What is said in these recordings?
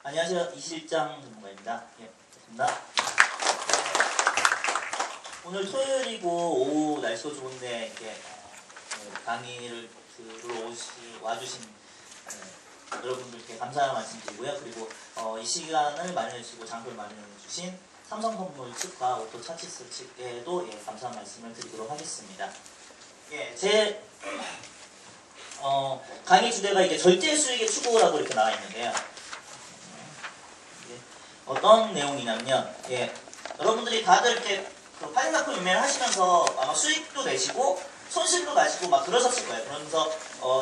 안녕하세요. 이실장 전문가입니다. 예, 반갑습니다. 오늘 토요일이고 오후 날씨가 좋은데 이렇게 강의를 들어 와주신 여러분들께 감사의 말씀드리고요. 그리고 이 시간을 마련해주시고 장소를 마련해주신 삼성선물 측과 오토차치스 측에도 감사한 말씀을 드리도록 하겠습니다. 예, 제 강의 주제가 이게 절대 수익의 추구라고 이렇게 나와 있는데요. 어떤 내용이냐면, 여러분들이 다들 이렇게 파생상품 매매를 하시면서 아마 수익도 내시고 손실도 나시고 막 그러셨을 거예요. 그러면서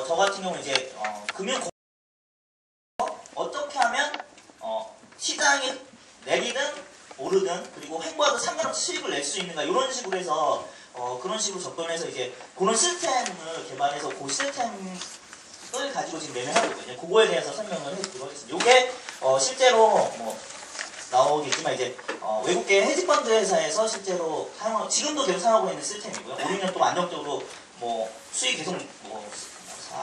저 같은 경우는 이제 금융 어떻게 하면 시장이 내리든 오르든 그리고 횡보하든 상관없이 수익을 낼 수 있는가 이런 식으로 해서 그런 식으로 접근해서 이제 그런 시스템을 개발해서 그 시스템을 가지고 지금 매매하고 있거든요. 그거에 대해서 설명을 해드리도록 하겠습니다. 이게 실제로 뭐 나오겠지만 이제 외국계 헤지펀드 회사에서 실제로 지금도 계속 사용하고 있는 시스템이고요. 5~6년 동안 안정적으로 뭐 수익 계속 뭐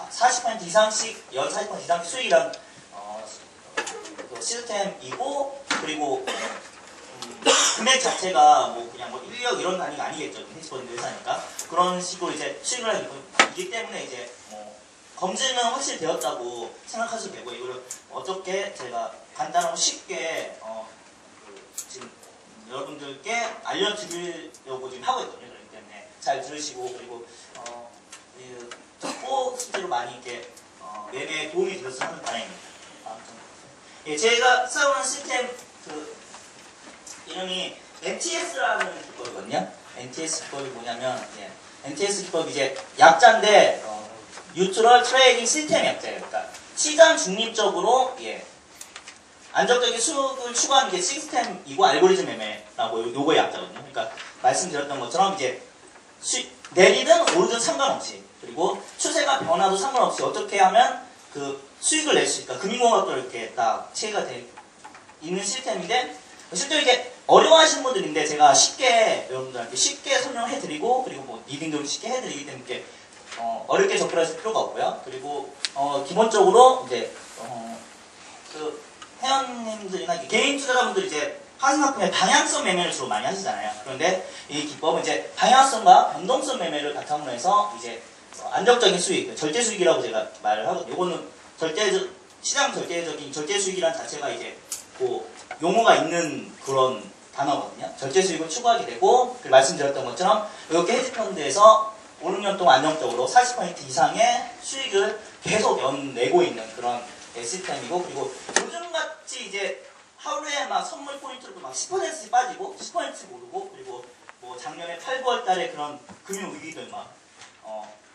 40% 이상씩 연 40% 이상씩 수익이란 그 시스템이고, 그리고 금액 자체가 뭐 그냥 뭐 1억 이런 단위가 아니겠죠. 헤지펀드 회사니까 그런 식으로 이제 수익을 하기 때문에 이제 검증은 확실히 되었다고 생각하셔도 되고, 이걸 어떻게 제가 간단하고 쉽게 지금 여러분들께 알려드리려고 지금 하고 있거든요. 그렇기 때문에 잘 들으시고, 그리고 꼭 실제로 많이 이렇게 매매에 도움이 되었으면 하는 바람입니다. 제가 사용하는 시스템 이름이 NTS라는 기법이거든요. NTS 기법이 뭐냐면, NTS 기법이 이제 약자인데 뉴트럴 트레이딩 시스템 약자예요. 그러니까 시장 중립적으로 안정적인 수익을 추구하는 게 시스템이고 알고리즘 매매라고 요거의 약자거든요. 그러니까 말씀드렸던 것처럼 이제 내리든 오르든 상관없이, 그리고 추세가 변화도 상관없이 어떻게 하면 그 수익을 낼 수 있을까, 금융공학도 이렇게 딱 체계가 돼 있는 시스템인데, 실제로 이게 어려워하시는 분들인데 제가 쉽게 여러분들한테 쉽게 설명해드리고, 그리고 뭐 리딩도 쉽게 해드리기 때문에 어렵게 접근하실 필요가 없고요. 그리고 기본적으로 이제 그 회원님들이나 개인 투자자분들이 이제 파생상품의 방향성 매매를 주로 많이 하시잖아요. 그런데 이 기법은 이제 방향성과 변동성 매매를 바탕으로 해서 이제 안정적인 수익, 절대 수익이라고 제가 말을 하거든요. 요거는 시장 절대적인 절대 수익이란 자체가 이제 그 용어가 있는 그런 단어거든요. 절대 수익을 추구하게 되고, 말씀드렸던 것처럼 이렇게 헤지펀드에서 5~6년 동안 안정적으로 40% 이상의 수익을 계속 내고 있는 그런 시스템이고, 그리고 요즘같이 이제 하루에 막 선물 포인트로 막 10%씩 빠지고 10%씩 오르고, 그리고 뭐 작년에 8, 9월 달에 그런 금융위기들 막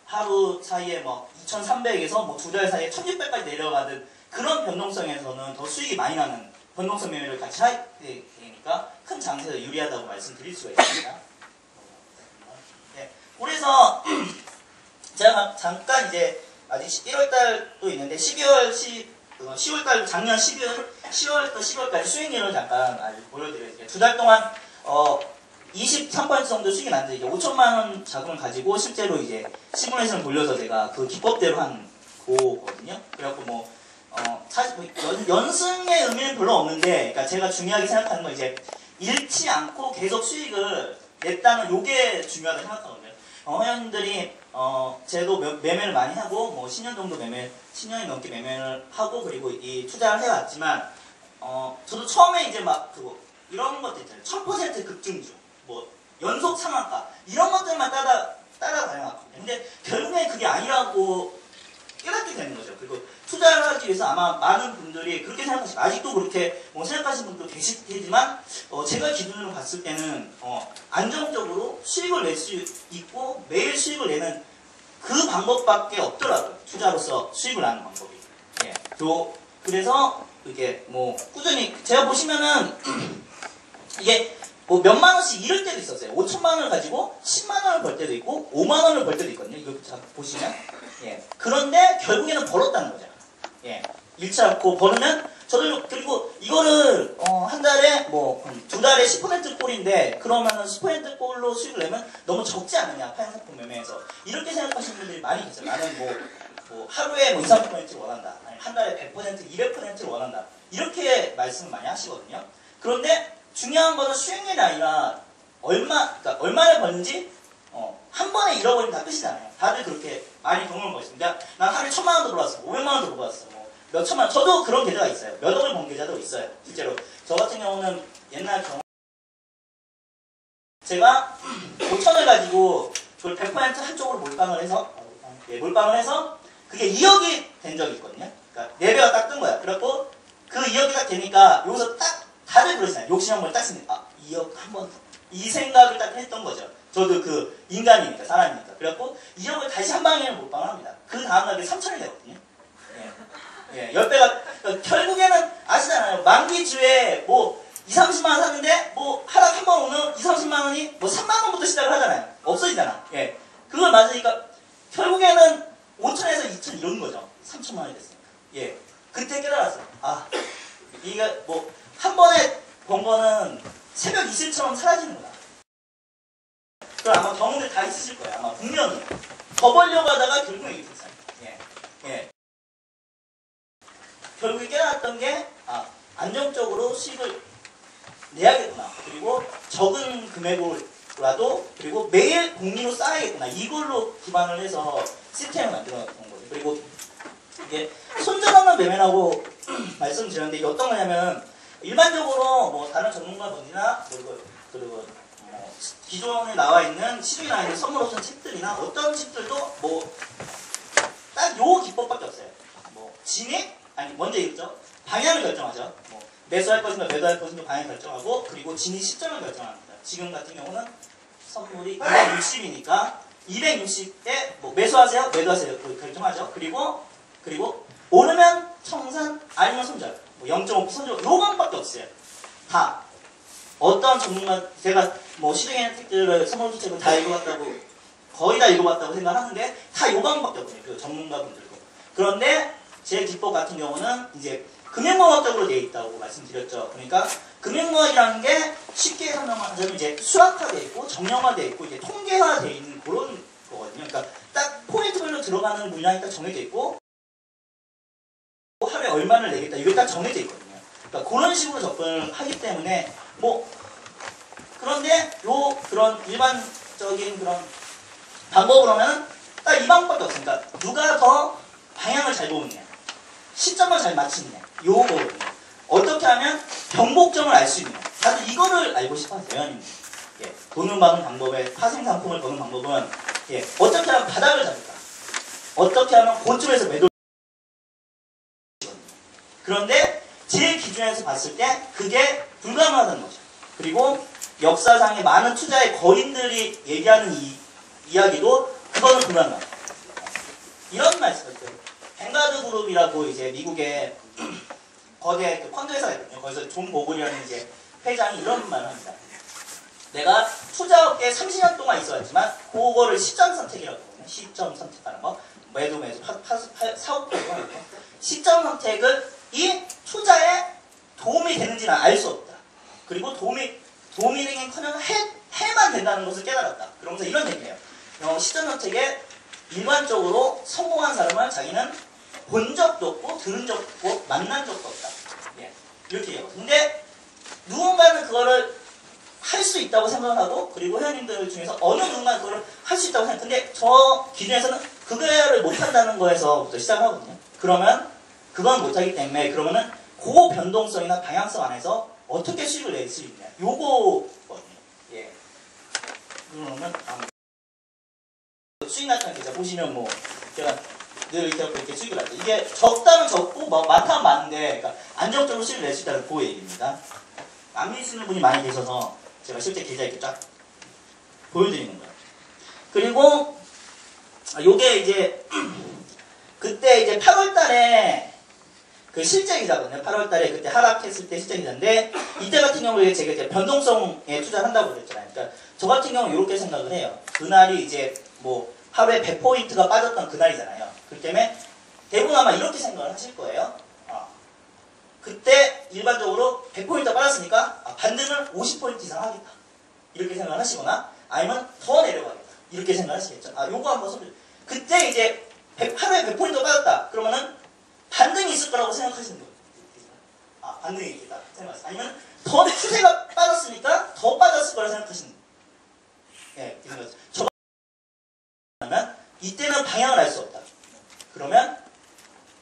하루 사이에 뭐 2,300에서 뭐 2달 사이에 1,600까지 내려가는 그런 변동성에서는 더 수익이 많이 나는 변동성 매매를 같이 하게 되니까 큰 장세에서 유리하다고 말씀드릴 수가 있습니다. 그래서 제가 잠깐 이제 아직 1월달도 있는데 10월달 작년 10월부터 10월까지 수익률을 잠깐 보여드릴게요. 2달 동안 23% 정도 수익이 났는데, 이게 5천만 원 자금을 가지고 실제로 이제 시뮬레이션을 돌려서 제가 그 기법대로 한 거거든요. 그래갖고 뭐 사실 연승의 의미는 별로 없는데, 그러니까 제가 중요하게 생각하는 건 이제 잃지 않고 계속 수익을 냈다는 요게 중요하다고 생각하거든요. 회원들이 제도 매매를 많이 하고 뭐 10년 정도 10년이 넘게 매매를 하고 그리고 이 투자를 해왔지만, 저도 처음에 이제 막 이런 것들 있잖아요. 1000% 급등주, 뭐 연속 상한가 이런 것들만 따라다녀왔거든요. 근데 결국에 그게 아니라고 깨닫게 되는 거죠. 그리고 투자를 하기 위해서 아마 많은 분들이 그렇게 생각하시고, 아직도 그렇게 생각하시는 분도 계시지만, 제가 기준으로 봤을 때는 안정적으로 수익을 낼 수 있고 매일 수익을 내는 그 방법밖에 없더라고요. 투자로서 수익을 내는 방법이. 그래서 이게 뭐 꾸준히 제가 보시면은 이게 뭐 몇만 원씩 잃을 때도 있었어요. 5천만 원을 가지고 10만 원을 벌 때도 있고 5만 원을 벌 때도 있거든요. 이거 보시면. 그런데 결국에는 벌었다는 거죠. 잃지 않고 벌으면 저도, 그리고 이거를 한 달에 뭐 2달에 10% 꼴인데, 그러면은 10% 꼴로 수익을 내면 너무 적지 않느냐, 파생상품 매매에서. 이렇게 생각하시는 분들이 많이 계세요. 나는 뭐 뭐 하루에 뭐 2, 30%를 원한다. 아니면 한 달에 100%, 200%를 원한다. 이렇게 말씀을 많이 하시거든요. 그런데 중요한 거는 수익률이 아니라 그러니까 얼마를 버는지 한 번에 잃어버리면 다 끝이잖아요. 다들 그렇게 많이 경험을 거있습니다. 난 하루에 1,000만 원도 벌었어, 500만 원도 벌었어, 뭐 몇 천만 원. 저도 그런 계좌가 있어요. 몇 억을 번 계좌도 있어요. 실제로 저 같은 경우는 옛날 경험 제가 5천을 가지고 그걸 100% 한쪽으로 몰빵을 해서 그게 2억이 된 적이 있거든요. 그러니까 4배가 딱 뜬 거야. 그래갖고 그 2억이 딱 되니까 여기서 딱 다들 그러시잖아요. 욕심 한번 딱 쓰니까 2억 한 번 더. 이 생각을 딱 했던 거죠. 저도 그 인간이니까, 사람이니까. 그래갖고 2억을 다시 한 방에는 몰빵을 합니다. 그 다음날에 3천이 되거든요. 예, 10배가, 그러니까 결국에는 아시잖아요. 만기주에 뭐 2, 30만 원 샀는데 뭐 하락 한 번 오면 2, 30만 원이 뭐 3만 원부터 시작을 하잖아요. 없어지잖아. 예. 그걸 맞으니까 결국에는 5천에서 2천 이런 거죠. 3천만 원이 됐으니까. 예. 그때 깨달았어요. 이게 뭐 한 번에 번 거는 새벽 이슬처럼 사라지는구나. 그럼 아마 경험들 다 있으실 거예요. 아마 분명히. 더 벌려고 하다가 결국에 이렇게 됐어요. 예. 결국에 깨달았던 게, 안정적으로 수익을 내야겠구나. 그리고 적은 금액으로라도, 그리고 매일 공리로 쌓아야겠구나. 이걸로 기반을 해서 시스템을 만들어 놓은 거죠. 그리고 이게 손절하는 매매라고 말씀드렸는데, 이게 어떤 거냐면, 일반적으로 뭐 다른 전문가분이나, 그리고 기존에 나와 있는 시중에 나와 있는 선물 옵션 책들이나 어떤 책들도 뭐 딱 요 기법밖에 없어요. 뭐 진입? 아니 먼저 읽죠. 방향을 결정하죠. 뭐 매수할 것인가 매도할 것인가 방향을 결정하고, 그리고 진입 시점을 결정합니다. 지금 같은 경우는 선물이 260이니까 260에 뭐 매수하세요? 매도하세요? 결정하죠. 그리고 오르면 청산, 아니면 손절. 뭐 0.5% 손절, 요 방법밖에 없어요. 다. 어떤 전문가, 제가 뭐 시중에 있는 책들을, 선물 책을 다 읽어봤다고, 거의 다 읽어봤다고 생각하는데, 다 요 방법밖에 없어요. 그 전문가분들도. 그런데 제 기법 같은 경우는 이제 금융공학적으로 되어 있다고 말씀드렸죠. 그러니까 금융공학이라는 게 쉽게 설명하자면 이제 수학화되어 있고, 정형화되어 있고, 이제 통계화되어 있는 그런 거거든요. 그러니까 딱 포인트별로 들어가는 물량이 딱 정해져 있고, 하루에 얼마를 내겠다, 이게 딱 정해져 있거든요. 그러니까 그런 식으로 접근을 하기 때문에, 그런데 그런 일반적인 그런 방법으로 하면 딱 이 방법밖에 없으니까, 누가 더 방향을 잘 보느냐, 시점을 잘 맞추느냐, 요거거든요. 어떻게 하면 변곡점을 알 수 있느냐. 다들 이거를 알고 싶어 하세요. 예, 돈을 버는 방법에, 파생상품을 버는 방법은, 어떻게 하면 바닥을 잡을까, 어떻게 하면 고점에서 매도. 그런데 제 기준에서 봤을 때 그게 불가능하다는 거죠. 그리고 역사상의 많은 투자의 거인들이 얘기하는 이야기도 그거는 불가능하다. 이런 말씀을 드려요. 뱅가드 그룹이라고 이제 미국의 거대 펀드 회사가 있거든요. 거기서 존 보글이라는 이제 회장이 이런 말을 합니다. 내가 투자업계에 30년 동안 있어왔지만 그거를 시점 선택이라고 하거든요. 시점 선택하는 거. 매도, 사업적으로 하는 거. 시점 선택을 이 투자에 도움이 되는지는 알 수 없다. 그리고 도움이 되긴커녕 해만 된다는 것을 깨달았다. 그러면서 이런 얘기예요. 시점 선택에 일반적으로 성공한 사람은 자기는 본 적도 없고 들은 적도 없고 만난 적도 없다. 이렇게 얘기해요. 근데 누군가는 그거를 할 수 있다고 생각을 하고, 그리고 회원님들 중에서 어느 누군가는 그거를 할 수 있다고 생각해요. 근데 저 기준에서는 그거를 못한다는 거에서부터 시작하거든요. 그러면 그건 못하기 때문에, 그러면은 그 변동성이나 방향성 안에서 어떻게 수익을 낼 수 있냐, 요거거든요. 그러면 수익 나타나는 계좌 보시면 뭐 제가 늘 이렇게 수익을 하죠. 이게 적다면 적고 많다면 많은데, 그러니까 안정적으로 수익을 낼 수 있다는 그 얘기입니다. 안 믿으시는 분이 많이 계셔서 제가 실제 계좌 이렇게 쫙 보여드리는 거예요. 그리고 요게 이제 그때 이제 8월달에 그 실제 기자거든요. 8월달에 그때 하락했을 때 실제 기자인데, 이때 같은 경우에 제가 이제 변동성에 투자를 한다고 그랬잖아요. 그러니까 저 같은 경우 이렇게 생각을 해요. 그날이 이제 뭐 하루에 100포인트가 빠졌던 그날이잖아요. 그렇기 때문에 대부분 아마 이렇게 생각을 하실 거예요. 그때 일반적으로 100포인트가 빠졌으니까 반등을 50포인트 이상 하겠다, 이렇게 생각을 하시거나, 아니면 더 내려가겠다, 이렇게 생각을 하시겠죠. 요거 한번 그때 이제 하루에 100포인트 빠졌다. 그러면은 반등이 있을 거라고 생각하시는 거예요. 아, 반등이 있겠다 생각하세요. 아니면 더 추세가 빠졌으니까 더 빠졌을 거라 생각하시는 거예요. 예, 이 생각. 저 그러면 이때는 방향을 알 수 없다. 그러면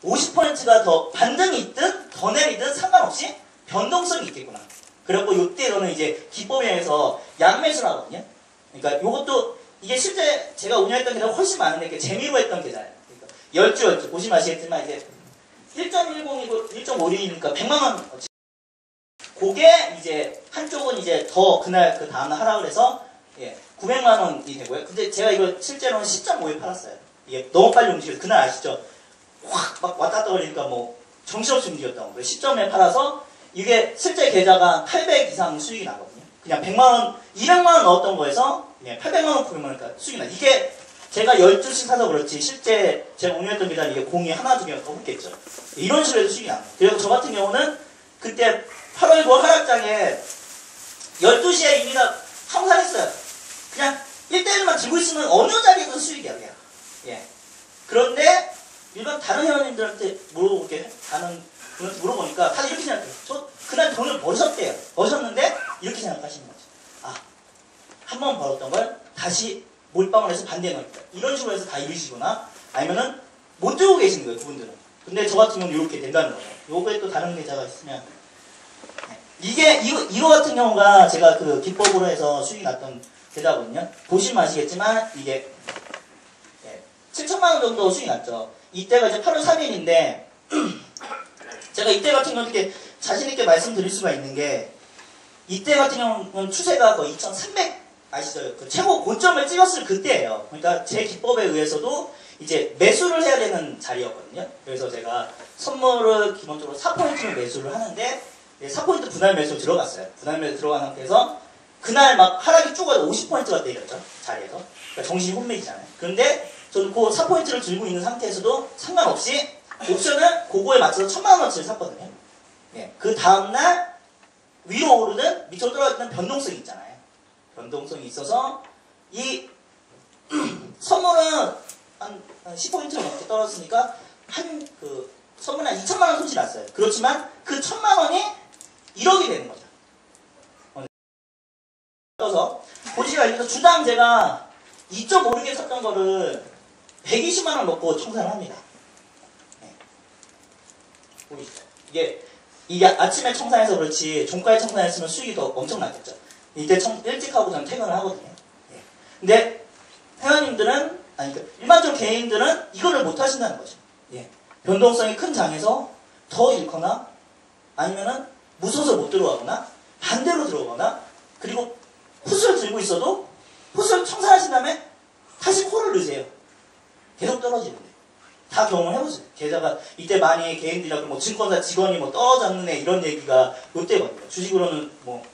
50%가 더 반등이 있든 더 내리든 상관없이 변동성이 있겠구나. 그리고 이때로는 이제 기법에서 양매수를 하거든요. 그러니까 이것도 이게 실제 제가 운영했던 계좌가 훨씬 많은데 이게 재미로 했던 계좌예요. 그러니까 10주 보시면 아시겠지만 이제 1.10이고 1.56이니까 100만 원. 그게 이제 한쪽은 이제 더 그날 그 다음날 하락을 해서 예, 900만 원이 되고요. 근데 제가 이걸 실제로는 10.5에 팔았어요. 이게 너무 빨리 움직여서 그날 아시죠? 확 막 왔다 갔다 거리니까 뭐 정신없이 움직였다고. 10점에 팔아서 이게 실제 계좌가 800 이상 수익이 나거든요. 그냥 100만 원, 200만 원 넣었던 거에서 800만 원, 900만 원이니까 수익이 나. 이게 제가 12씩 사서 그렇지 실제 제가 운영했던 계좌는 이게 공이 하나 두 개가 없겠죠. 이런 식으로 해서 수익이 납니다. 그리고 저 같은 경우는 그때 8월 9월 하락장에 12시에 이미 다 청산했어요. 그냥 1대1만 들고 있으면 어느 자리에도 수익이야, 그냥. 예. 그런데 일반 다른 회원님들한테 물어보니까 다들 이렇게 생각해요. 저 그날 돈을 버셨대요. 버셨는데 이렇게 생각하시는 거죠. 아, 한 번 벌었던 걸 다시 몰빵을 해서 반대에 넣었다. 이런 식으로 해서 다 잃으시거나 아니면은 못 들고 계시는 거예요, 그분들은. 근데 저 같은 경우는 이렇게 된다는 거예요. 요거에 또 다른 계좌가 있으면 이거 같은 경우가 제가 그 기법으로 해서 수익이 났던 계좌거든요. 보시면 아시겠지만 이게 7천만 원 정도 수익이 났죠. 이때가 이제 8월 3일인데 제가 이때 같은 경우는 이렇게 자신있게 말씀드릴 수가 있는 게 이때 같은 경우는 추세가 거의 2300 아시죠? 그 최고 고점을 찍었을 그때예요. 그러니까 제 기법에 의해서도 이제 매수를 해야 되는 자리였거든요. 그래서 제가 선물을 기본적으로 4포인트를 매수를 하는데 4포인트 분할 매수 들어갔어요. 분할 매수 들어간 상태에서 그날 막 하락이 쭉 와서 50%가 때렸죠. 자리에서. 그러니까 정신이 혼미지잖아요. 그런데 저는 그 4포인트를 들고 있는 상태에서도 상관없이 옵션을 그거에 맞춰서 1000만 원어치를 샀거든요. 예. 그 다음날 위로 오르든 밑으로 떨어지는 변동성이 있잖아요. 변동성이 있어서 이 선물은 한 10포인트 넘게 떨어졌으니까 선물은 한 2천만 원 손실 났어요. 그렇지만 그 1000만 원이 1억이 되는 거죠. 그래서 보시기가 있어서 주당 제가 2.56에 샀던 거를 120만 원 넣고 청산을 합니다. 네. 보이시죠? 이게 아침에 청산해서 그렇지 종가에 청산했으면 수익이 더 엄청나겠죠. 이때 일찍 하고 저는 퇴근을 하거든요. 예. 근데 회원님들은 일반적으로 개인들은 이거를 못 하신다는 거죠. 예. 변동성이 큰 장에서 더 잃거나 아니면은 무서워서 못 들어가거나 반대로 들어가거나 그리고 풋을 들고 있어도 풋을 청산하신 다음에 다시 콜을 넣으세요. 계속 떨어지는데. 다 경험을 해보세요. 계좌가 이때 많이 개인들이랑 뭐 증권사 직원이 뭐 떨어졌는 애 이런 얘기가 롯데거든요. 주식으로는 뭐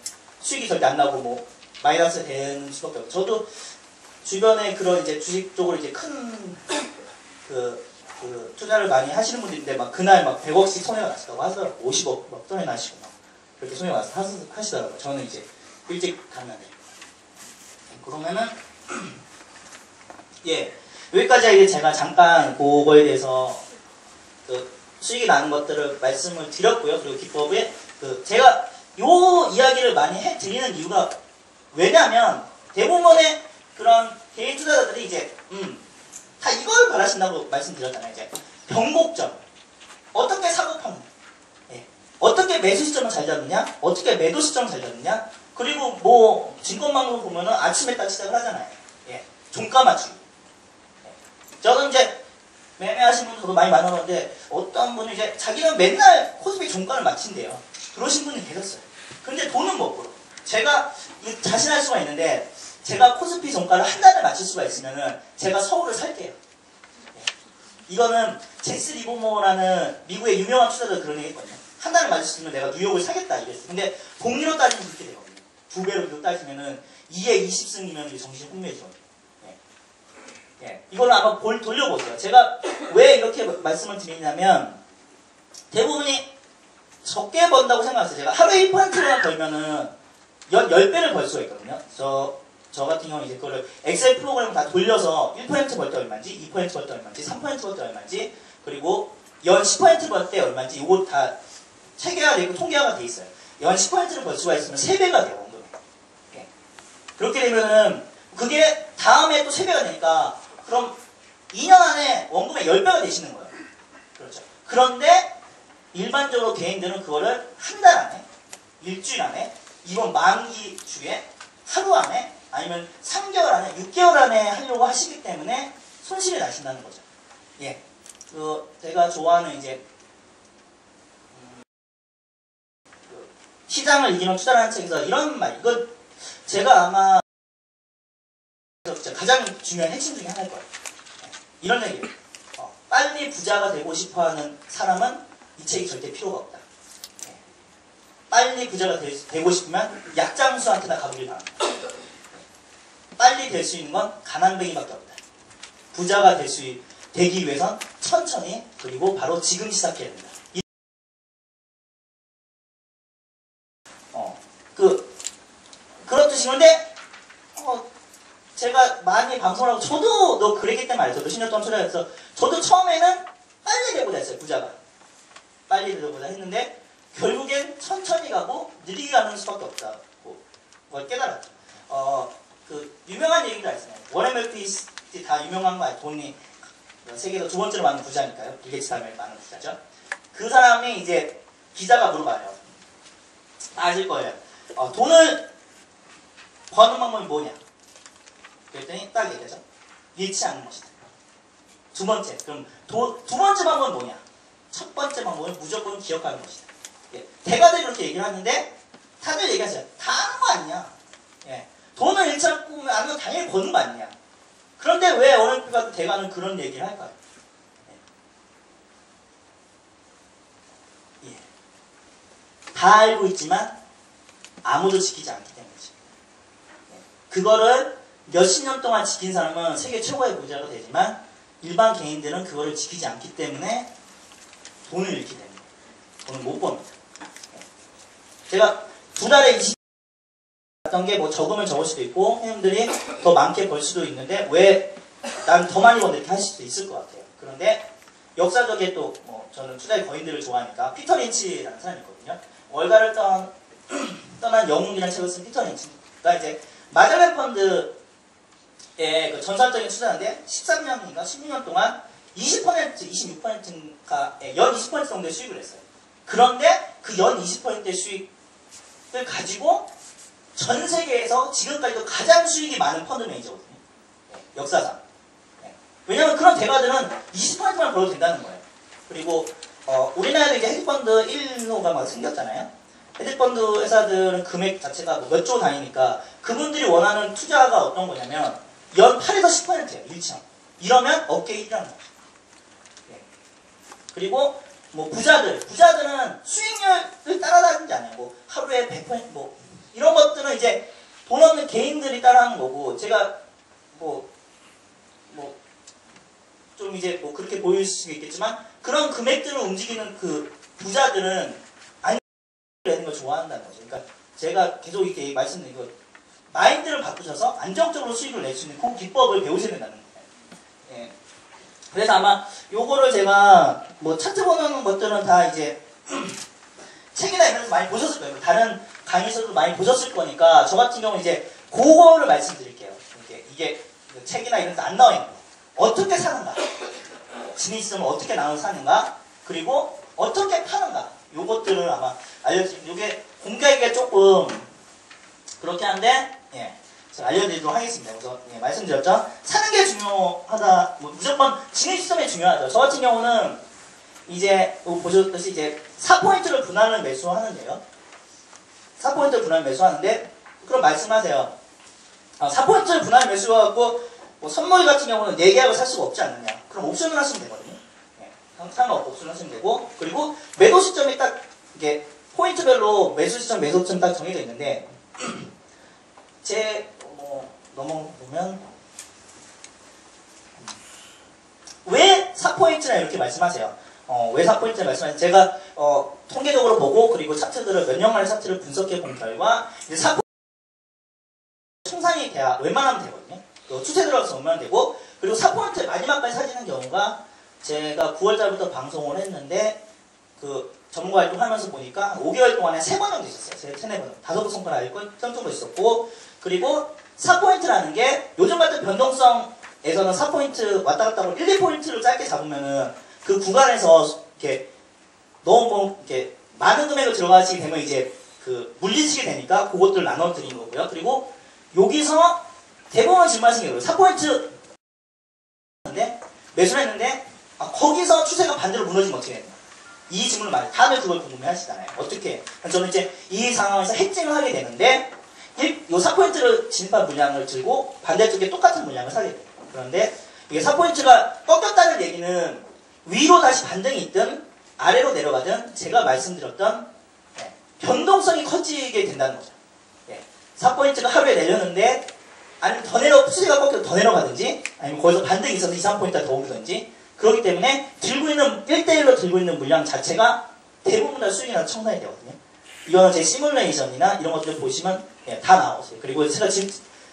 수익이 절대 안 나고 뭐 마이너스 되는 수밖에 없고 저도 주변에 그런 이제 주식 쪽으로 이제 큰 투자를 많이 하시는 분들인데 막 그날 막 100억씩 손해가 나시다고 하더라고요. 50억 막 손해 나시고 막 그렇게 손해가 나서 하시더라고요. 저는 이제 일찍 갔는데 그러면은 예 여기까지 이제 제가 잠깐 그거에 대해서 수익이 나는 것들을 말씀을 드렸고요. 그리고 기법에 제가 요 이야기를 많이 해드리는 이유가 왜냐면 대부분의 그런 개인 투자자들이 이제 다 이걸 바라신다고 말씀드렸잖아요. 이제 변곡점 어떻게 사고 파는 예. 어떻게 매수 시점을 잘 잡느냐 어떻게 매도 시점을 잘 잡느냐 그리고 뭐 증권망으로 보면은 아침에 딱 시작을 하잖아요. 예. 종가 맞추기 예. 저는 이제 매매하신 분들 저도 많이 만나봤는데 어떤 분이 이제 자기는 맨날 코스피 종가를 맞춘대요. 그러신 분이 계셨어요. 근데 돈은 못 벌어. 제가 자신할 수가 있는데 제가 코스피 종가를 한 달에 맞출 수가 있으면은 제가 서울을 살게요. 이거는 제스 리버모어라는 미국의 유명한 투자자가 그런 얘기 했거든요. 한 달에 맞출 수 있으면 내가 뉴욕을 사겠다 이랬어요. 근데 복리로 따지면 그렇게 되거든요. 2배로 비로 따지면은 2에 20승이면 이게 정신이 혼미해져. 예. 이걸로 아마 돌려보세요. 제가 왜 이렇게 말씀을 드리냐면 대부분이 적게 번다고 생각했어요. 제가 하루에 1%만 벌면은 10배를 벌 수가 있거든요. 저 저 같은 경우는 이제 그거를 엑셀 프로그램을 다 돌려서 1% 벌 때 얼마인지, 2% 벌 때 얼마인지, 3% 벌 때 얼마인지, 그리고 연 10% 벌 때 얼마인지 이거 다 체계화되어 있고 통계화가 돼 있어요. 연 10%를 벌 수가 있으면 3배가 돼요, 원금이. 예. 그렇게 되면은 그게 다음에 또 3배가 되니까 그럼 2년 안에 원금의 10배가 되시는 거예요. 그렇죠. 그런데 일반적으로 개인들은 그거를 한 달 안에, 일주일 안에, 이번 만기 주에, 하루 안에, 아니면 3개월 안에, 6개월 안에 하려고 하시기 때문에 손실이 나신다는 거죠. 예. 제가 좋아하는 이제 시장을 이기는 투자라는 책에서 이런 말, 이거 제가 아마 가장 중요한 핵심 중에 하나일 거예요. 이런 얘기예요. 빨리 부자가 되고 싶어하는 사람은 이 책이 절대 필요가 없다. 빨리 부자가 되고 싶으면 약장수한테나 가보길 바랍니다. 빨리 될 수 있는 건 가난뱅이밖에 없다. 부자가 되기 위해선 천천히, 그리고 바로 지금 시작해야 된다. 그렇듯이. 그런데 제가 많이 방송을 하고, 저도 너 그랬기 때문에 알죠. 10년 동안 투자해서 저도 처음에는 빨리 되고자 했어요. 부자가 빨리 되고자 했는데 결국엔 천천히 가고 느리게 가는 수밖에 없다고 뭘 깨달았죠. 유명한 얘기도 있어요. 워렌 버핏이 다 유명한 거 아니에요. 돈이 세계에서 두 번째로 많은 부자니까요. 빌 게이츠 다음에 많은 부자죠. 그 사람이 이제 기자가 물어봐요. 아실 거예요. 돈을 버는 방법이 뭐냐? 그랬더니 딱 얘기하죠. 잃지 않는 것이다. 두 번째. 그럼 두 번째 방법은 뭐냐? 첫 번째 방법은 무조건 기억하는 것이다. 예. 대가들이 그렇게 얘기를 하는데 다들 얘기하세요. 다 하는 거 아니냐? 예. 돈을 잃지 않고 하면 당연히 버는 거 아니냐? 그런데 왜 워렌 버핏 같은 대가는 그런 얘기를 할까요? 예. 다 알고 있지만 아무도 지키지 않기 때문이죠. 예. 그거를 몇십 년 동안 지킨 사람은 세계 최고의 부자가 되지만 일반 개인들은 그거를 지키지 않기 때문에 돈을 잃게 됩니다. 돈을 못 법니다. 제가 두 달에 20 봤던 게 뭐 적으면 적을 수도 있고 형님들이 더 많게 벌 수도 있는데 왜 난 더 많이 버는 이렇게 하실 수도 있을 것 같아요. 그런데 역사적에 또 뭐 저는 투자의 거인들을 좋아하니까 피터 린치라는 사람이 있거든요. 월가를 떠난 영웅이라는 책을 쓴 피터 린치가 이제 마젤란 펀드 그 전설적인 투자인데 13년인가 16년 동안 20%, 26%가 연 20% 정도의 수익을 했어요. 그런데 그 연 20%의 수익을 가지고 전 세계에서 지금까지도 가장 수익이 많은 펀드 매니저거든요. 역사상. 왜냐하면 그런 대가들은 20%만 벌어도 된다는 거예요. 그리고 우리나라에도 이제 헤지펀드 1호가 막 생겼잖아요. 헤지펀드 회사들은 금액 자체가 뭐 몇 조 단위니까 그분들이 원하는 투자가 어떤 거냐면 연 8에서 10%예요. 1층. 이러면 업계 1위라는 거죠. 예. 그리고 뭐 부자들은 수익률을 따라다니는 게 아니에요. 뭐 하루에 100% 뭐 이런 것들은 이제 돈 없는 개인들이 따라하는 거고 제가 좀 이제 뭐 그렇게 보일 수 있겠지만 그런 금액들을 움직이는 그 부자들은 내는 걸 좋아한다는 거죠. 그러니까 제가 계속 이렇게 말씀드린 거 마인드를 바꾸셔서 안정적으로 수익을 낼 수 있는 그 기법을 배우셔야 된다는 거예요. 예. 그래서 아마 요거를 제가 뭐 차트 보는 것들은 다 이제 책이나 이런 데서 많이 보셨을 거예요. 다른 강의에서도 많이 보셨을 거니까 저 같은 경우는 이제 그거를 말씀드릴게요. 이게 책이나 이런 데서 안 나와 있는 거. 어떻게 사는가? 지니스는 어떻게 나눠서 사는가? 그리고 어떻게 파는가? 요것들을 아마 알려드리고 요게 공개하기가 조금 그렇게 한데 예, 제가 알려드리도록 하겠습니다. 그래서 예, 말씀드렸죠? 사는 게 중요하다. 뭐 무조건 진입 시점이 중요하죠. 저 같은 경우는 이제 보셨듯이 이제 4포인트를 분할을 매수하는데요. 4포인트를 분할 매수하는데 그럼 말씀하세요. 4포인트를 분할 매수하고 뭐 선물 같은 경우는 4계약을 살 수가 없지 않느냐. 그럼 옵션을 하시면 되거든요. 예, 상관없고 옵션을 하시면 되고 그리고 매도 시점이 딱 이게 포인트별로 매수 시점, 매도 시점 딱 정해져 있는데 넘어보면 왜 4포인트나 이렇게 말씀하세요? 왜 4포인트를 말씀하세요? 제가 통계적으로 보고 그리고 차트들을 몇 년 만에 차트를 분석해 본 결과 이제 4포인트 총상이 돼야 웬만하면 되거든요. 추세 들어가서 오면 되고, 그리고 4포인트 마지막까지 사지는 경우가 제가 9월달부터 방송을 했는데 그 전문가 활동하면서 보니까 5개월 동안에 3번 정도 있었어요. 3-4번. 5번 손가락 알고 정도 있었고, 그리고 4포인트라는 게 요즘 같은 변동성에서는 4포인트 왔다 갔다 하고 1, 2포인트를 짧게 잡으면은 그 구간에서 이렇게 너무 이렇게 많은 금액을 들어가시게 되면 이제 그 물리시게 되니까 그것들 나눠 드린 거고요. 그리고 여기서 대부분 질문하신 게 4포인트 매수를 했는데 거기서 추세가 반대로 무너지면 어떻게 해야 되나? 이 질문을 많이 다들 그걸 궁금해 하시잖아요. 어떻게? 저는 이제 이 상황에서 해칭을 하게 되는데 요 4포인트를 진입한 물량을 들고 반대쪽에 똑같은 물량을 사게 돼요. 그런데 이게 4포인트가 꺾였다는 얘기는 위로 다시 반등이 있든 아래로 내려가든 제가 말씀드렸던 변동성이 커지게 된다는 거죠. 4포인트가 하루에 내렸는데 아니면 추세가 꺾여서 더 내려가든지 아니면 거기서 반등이 있어서 2, 3포인트가 더 오르든지 그렇기 때문에 들고 있는 1대1로 들고 있는 물량 자체가 대부분 다 수익이 나서 청산이 되거든요. 이거는 제 시뮬레이션이나 이런 것들 보시면 다 나오세요. 그리고 제가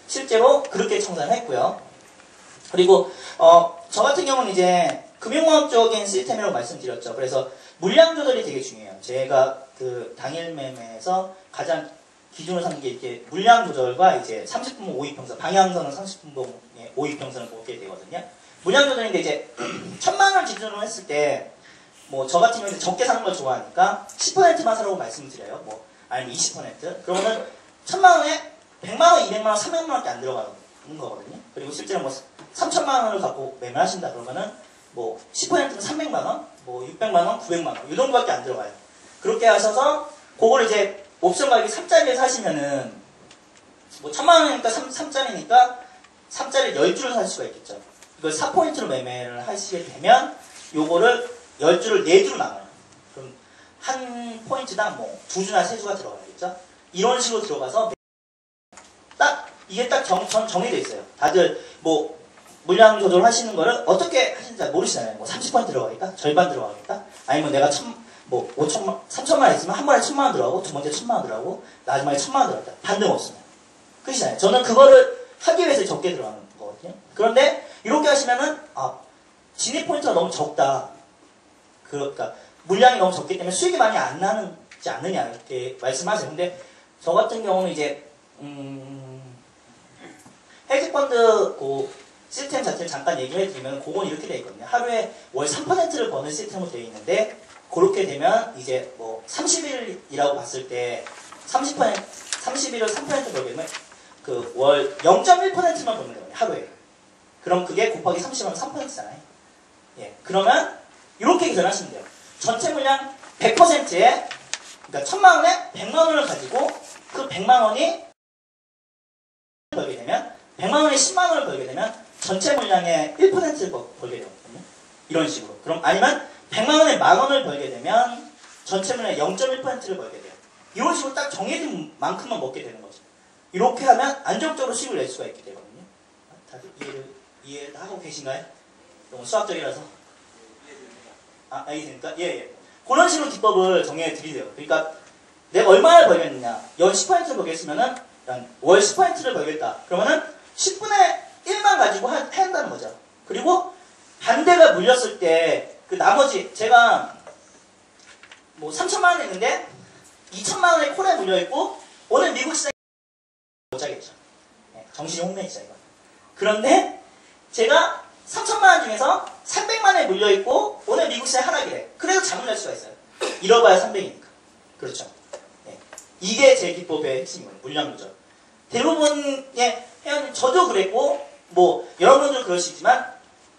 실제로 그렇게 청산을 했고요. 그리고 저 같은 경우는 이제 금융공학적인 시스템이라고 말씀드렸죠. 그래서 물량 조절이 되게 중요해요. 제가 그 당일 매매에서 가장 기준으로 삼는 게 이렇게 물량 조절과 이제 30분봉 5위평선, 방향선은 30분봉 5위평선을 보게 되거든요. 물량 조절인데 이제 1000만원을 기준으로 했을 때 뭐 저 같은 경우는 적게 사는 걸 좋아하니까 10%만 사라고 말씀을 드려요. 뭐 아니면 20%. 그러면은 1000만원에 100만원, 200만원, 300만원밖에 안 들어가는 거거든요. 그리고 실제로 뭐 3000만원을 갖고 매매하신다 그러면은 뭐 10%는 300만원, 뭐 600만원, 900만원 이 정도밖에 안 들어가요. 그렇게 하셔서 그걸 이제 옵션 가격이 3짜리에 사시면은 뭐 1000만원이니까 3짜리니까 3짜리 10주를 살 수가 있겠죠. 이걸 4포인트로 매매를 하시게 되면 요거를 10주를 4주로 나눠요. 그럼 한 포인트당 뭐 2주나 3주가 들어가야겠죠. 이런 식으로 들어가서 이게 딱 정해져 있어요. 다들 뭐 물량 조절하시는 거를 어떻게 하시는지 모르시잖아요. 뭐 30% 들어가겠다? 절반 들어가겠다? 아니면 내가 3천만 있으면 한 번에 1000만원 들어가고 두 번째 1000만원 들어가고 마지막에 1000만원 들어갔다. 반등 없으면. 그러시잖아요. 저는 그거를 하기 위해서 적게 들어가는 거거든요. 그런데 이렇게 하시면은 진입 포인트가 너무 적다. 그러니까 물량이 너무 적기 때문에 수익이 많이 안 나지 않느냐 이렇게 말씀하세요. 근데 저 같은 경우는 이제 헤지펀드 그 시스템 자체를 잠깐 얘기를 해드리면 그건 이렇게 되어 있거든요. 하루에 월 3%를 버는 시스템으로 되어 있는데 그렇게 되면 이제 뭐 30일이라고 봤을 때 30일을 3% 벌게 되면 그 월 0.1%만 버는 거예요. 하루에. 그럼 그게 곱하기 30하면 3%잖아요. 그러면 이렇게 계산하시면 돼요. 전체 물량 100%에 그러니까 1000만원에 100만원을 가지고 그 100만원이 벌게 되면 100만원에 10만원을 벌게 되면 전체 물량의 1%를 벌게 되거든요. 이런 식으로. 그럼 아니면 100만원에 만원을 벌게 되면 전체 물량의 0.1%를 벌게 돼요. 이런 식으로 딱 정해진 만큼만 먹게 되는 거죠. 이렇게 하면 안정적으로 수익을 낼 수가 있게 되거든요. 다들 이해하고 계신가요? 너무 수학적이라서. 알겠습니까? 예. 그런 식으로 기법을 정해 드리세요. 그러니까 내가 얼마를 벌겠느냐. 연 10%를 벌겠으면은 월 10%를 벌겠다. 그러면은 10분의 1만 가지고 해야 한다는 거죠. 그리고 반대가 물렸을 때 그 나머지 제가 뭐 3천만 원 했는데 2천만 원의 콜에 물려있고 오늘 미국 시장이 못 자겠죠. 정신이 혼미했죠 이거. 그런데 제가 3천만 원 중에서 300만 원에 물려있고 오늘 미국 시장이 하락이래. 그래도 잠을 잘 수가 있어요. 잃어봐야 300이니까. 그렇죠. 이게 제 기법의 핵심이거든요. 물량 조절. 대부분의 회원님 저도 그랬고 뭐 여러분들 그러시지만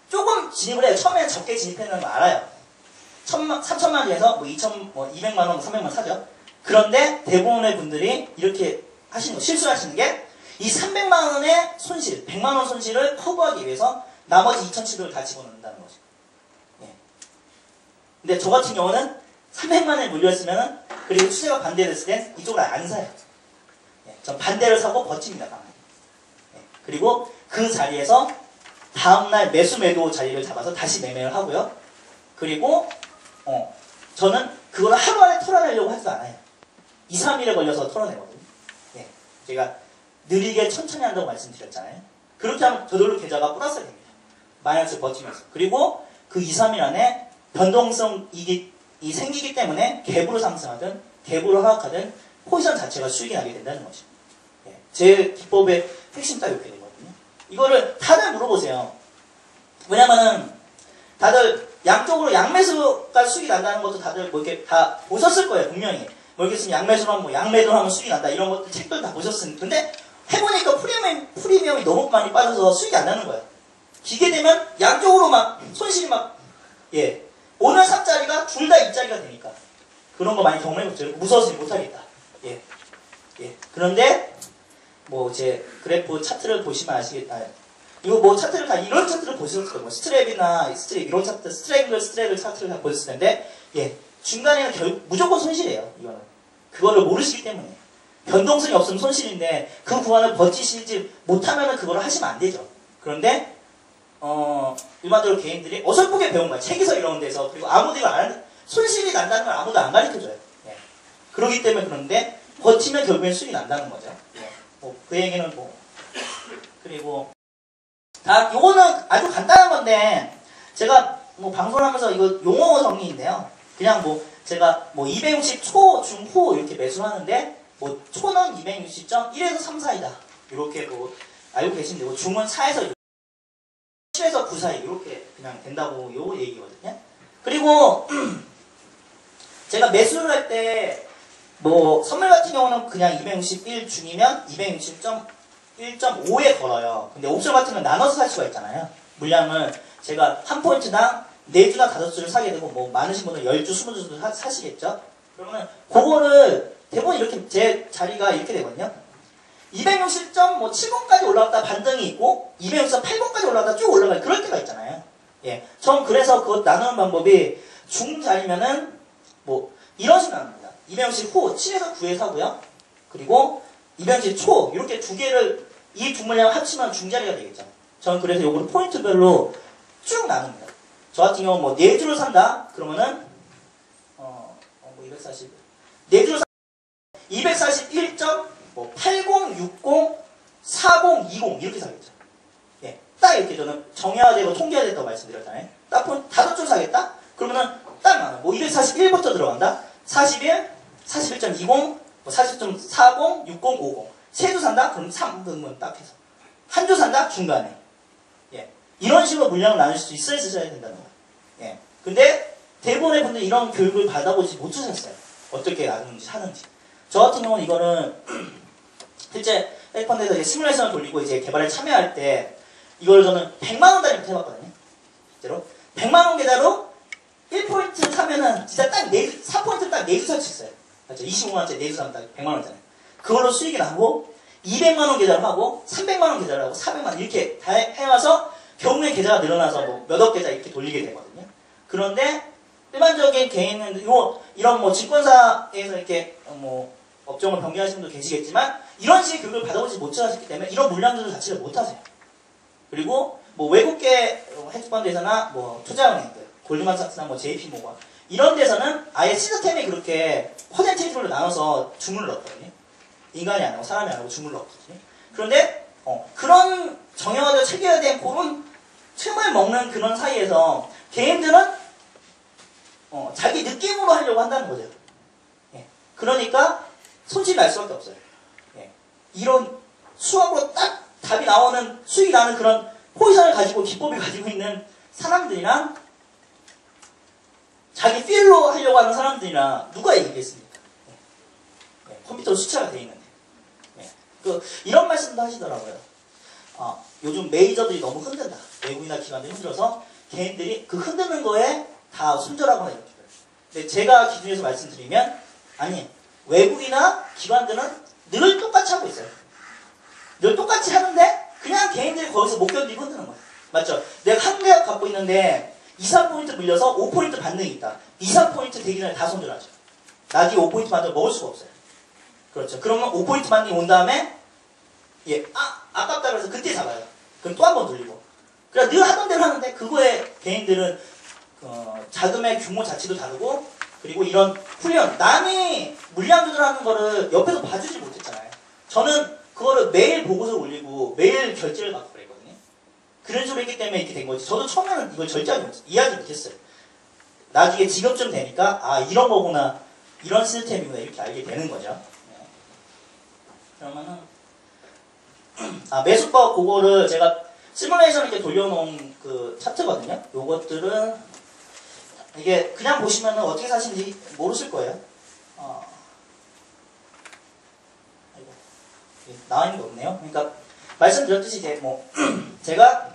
조금 진입을 해요. 처음에는 적게 진입했는 거 알아요. 3천만 원 중에서 뭐 200만 원, 300만 원 사죠. 그런데 대부분의 분들이 이렇게 하시는 거, 실수하시는 게 이 300만 원의 손실, 100만 원 손실을 커버하기 위해서 나머지 2,700을 다 집어넣는다는 거죠. 근데 저 같은 경우는 300만 원에 물렸으면은 그리고 추세가 반대됐을 땐 이쪽을 안 사요. 전 반대를 사고 버팁니다. 그리고 그 자리에서 다음날 매수 매도 자리를 잡아서 다시 매매를 하고요. 그리고 저는 그걸 하루 안에 털어내려고 하지도 않아요. 2, 3일에 걸려서 털어내거든요. 제가 느리게 천천히 한다고 말씀드렸잖아요. 그렇게 하면 저절로 계좌가 플러스가 됩니다. 마이너스 버티면서. 그리고 그 2, 3일 안에 변동성이 생기기 때문에 갭으로 상승하든 갭으로 하락하든 포지션 자체가 수익이 나게 된다는 거죠. 예. 제 기법의 핵심 딱 이렇게 되거든요. 이거를 다들 물어보세요. 왜냐면은 다들 양쪽으로 양매수가 수익이 난다는 것도 다들 뭐 이렇게 다 보셨을 거예요. 분명히. 뭐 이렇게 쓰면 양매수로 하면 뭐 양매도로 하면 수익이 난다. 이런 것들 책들 다 보셨으니까. 근데 해보니까 프리미엄이 너무 많이 빠져서 수익이 안 나는 거예요. 기계되면 양쪽으로 막 손실이 막 예. 오늘 3짜리가 둘 다 2짜리가 되니까. 그런 거 많이 경험해봤죠. 무서워서 못하겠다. 예. 예. 그런데 뭐 제 그래프 차트를 보시면 아시겠다. 이거 뭐 차트를 다 이런 차트를 보셨을 거예요. 뭐 스트랩이나 스트랩 이런 차트, 스트랩 차트를 다 보셨을 텐데 예. 중간에는 무조건 손실이에요. 이거는. 그거를 모르시기 때문에. 변동성이 없으면 손실인데 그 구간을 버티시지 못하면 그거를 하시면 안 되죠. 그런데 일반적으로 개인들이 어설프게 배운 거야. 책에서 이런 데서. 그리고 아무도 이걸 손실이 난다는 걸 아무도 안 가르쳐줘요. 예. 그러기 때문에 그런데 버티면 결국엔 수익이 난다는 거죠. 예. 뭐 그 얘기는 뭐 그리고 요거는 아주 간단한 건데 제가 뭐 방송을 하면서 이거 용어 정리인데요. 그냥 뭐 제가 뭐 260 초, 중, 후 이렇게 매수를 하는데 뭐 초는 260.1에서 3 사이다. 이렇게 뭐 알고 계시면 되고 중은 4에서 7에서 9 사이 이렇게 그냥 된다고 요 얘기거든요. 그리고 제가 매수를 할 때 뭐 선물 같은 경우는 그냥 261 중이면 260.1.5에 걸어요. 근데 옵션 같은 건 나눠서 살 수가 있잖아요. 물량을 제가 한 포인트당 4주나 5주를 사게 되고 뭐 많으신 분은 10주, 20주도 사시겠죠. 그러면 그거를 대부분 이렇게 제 자리가 이렇게 되거든요. 260.70까지 올라갔다 반등이 있고 260.80까지 올라갔다 쭉 올라가요. 그럴 때가 있잖아요. 예, 전 그래서 그거 나누는 방법이 중자리면은 뭐 이런 식으로 나눕니다. 260 후 7에서 9에 사고요. 그리고 260 초 이렇게 두 개를 이 두 물량 합치면 중자리가 되겠죠. 저는 그래서 요거를 포인트별로 쭉 나눕니다. 저 같은 경우는 뭐 4주를 산다 그러면은 뭐 240 4주를 241.80, 60, 40, 20 이렇게 사겠죠. 예, 딱 이렇게 저는 정해야 되고 통계해야 된다고 말씀드렸잖아요. 딱 보면 5줄 사겠다? 그러면은 딱 나눠. 뭐 241부터 들어간다? 41, 41.20, 뭐 40.40, 60, 50. 세 주 산다? 그럼 3등분 딱 해서. 한 주 산다? 중간에. 예. 이런 식으로 물량을 나눌 수 있어야 된다는 거예요. 예. 근데 대부분의 분들이 이런 교육을 받아보지 못하셨어요. 어떻게 나누는지, 하는지. 저 같은 경우는 이거는 실제 헤지펀드에서 시뮬레이션을 돌리고 이제 개발에 참여할 때 이걸 저는 100만원 단위부터 해봤거든요. 실제로. 100만원 계좌로 1포인트 사면은 진짜 딱 4포인트 딱 4주 살 수 있어요. 맞죠? 25만원짜리 4주 사면 딱 100만원짜리. 그걸로 수익이 나고 200만원 계좌를 하고 300만원 계좌를 하고 400만원 이렇게 다 해와서 결국에 계좌가 늘어나서 뭐 몇억 계좌 이렇게 돌리게 되거든요. 그런데 일반적인 개인은 이런 뭐 증권사에서 이렇게 뭐 업종을 변경하시는 분도 계시겠지만 이런 식의 교육을 받아보지 못하셨기 때문에 이런 물량들을 자체를 못하세요. 그리고 뭐 외국계 헤지펀드에서나 뭐 투자은행들 골드만삭스나 뭐 JP모건 이런 데서는 아예 시스템이 그렇게 퍼센테이지로 나눠서 주문을 넣거든요. 인간이 안 하고 사람이 안 하고 주문을 넣거든요. 그런데 그런 정형화되어 체계화된 그런 틈을 먹는 그런 사이에서 개인들은 자기 느낌으로 하려고 한다는 거죠. 예. 그러니까 손실이 날 수밖에 없어요. 예. 이런 수학으로 딱 답이 나오는 수익이 나는 그런 포지션을 가지고 기법을 가지고 있는 사람들이랑 자기 필로 하려고 하는 사람들이랑 누가 이기겠습니까? 예. 예. 컴퓨터로 숫자가 돼 있는데. 예. 이런 말씀도 하시더라고요. 요즘 메이저들이 너무 흔든다. 외국이나 기관들이 흔들어서 개인들이 그 흔드는 거에 다 손절하거나 이렇게. 근데 제가 기준에서 말씀드리면 아니 외국이나 기관들은 늘 똑같이 하고 있어요. 늘 똑같이 하는데 그냥 개인들이 거기서 못 견디고 흔드는 거예요. 맞죠? 내가 한 계약 갖고 있는데 2, 3포인트 물려서 5포인트 반등이 있다. 2, 3포인트 되기 전에 다 손절하죠. 나중에 5포인트 반등 먹을 수가 없어요. 그렇죠. 그러면 5포인트 반등이 온 다음에 아깝다 그래서 그때 잡아요. 그럼 또 한 번 돌리고. 그러니까 늘 하던 대로 하는데 그거에 개인들은 자금의 규모 자체도 다르고 그리고 이런 훈련 남이 물량 조절하는 거를 옆에서 봐주지 못했잖아요. 저는 그거를 매일 보고서 올리고 매일 결제를 받고 그랬거든요. 그런 식으로 했기 때문에 이렇게 된 거지. 저도 처음에는 이걸 절대 이해하지 못했어요. 나중에 지금쯤 되니까 아 이런 거구나, 이런 시스템이구나 이렇게 알게 되는 거죠. 네. 그러면은 매수법 그거를 제가 시뮬레이션 이렇게 돌려놓은 그 차트거든요. 요것들은 이게 그냥 보시면은 어떻게 사시는지 모르실 거예요. 나와 있는 게 없네요. 그러니까 말씀드렸듯이 이제 뭐 제가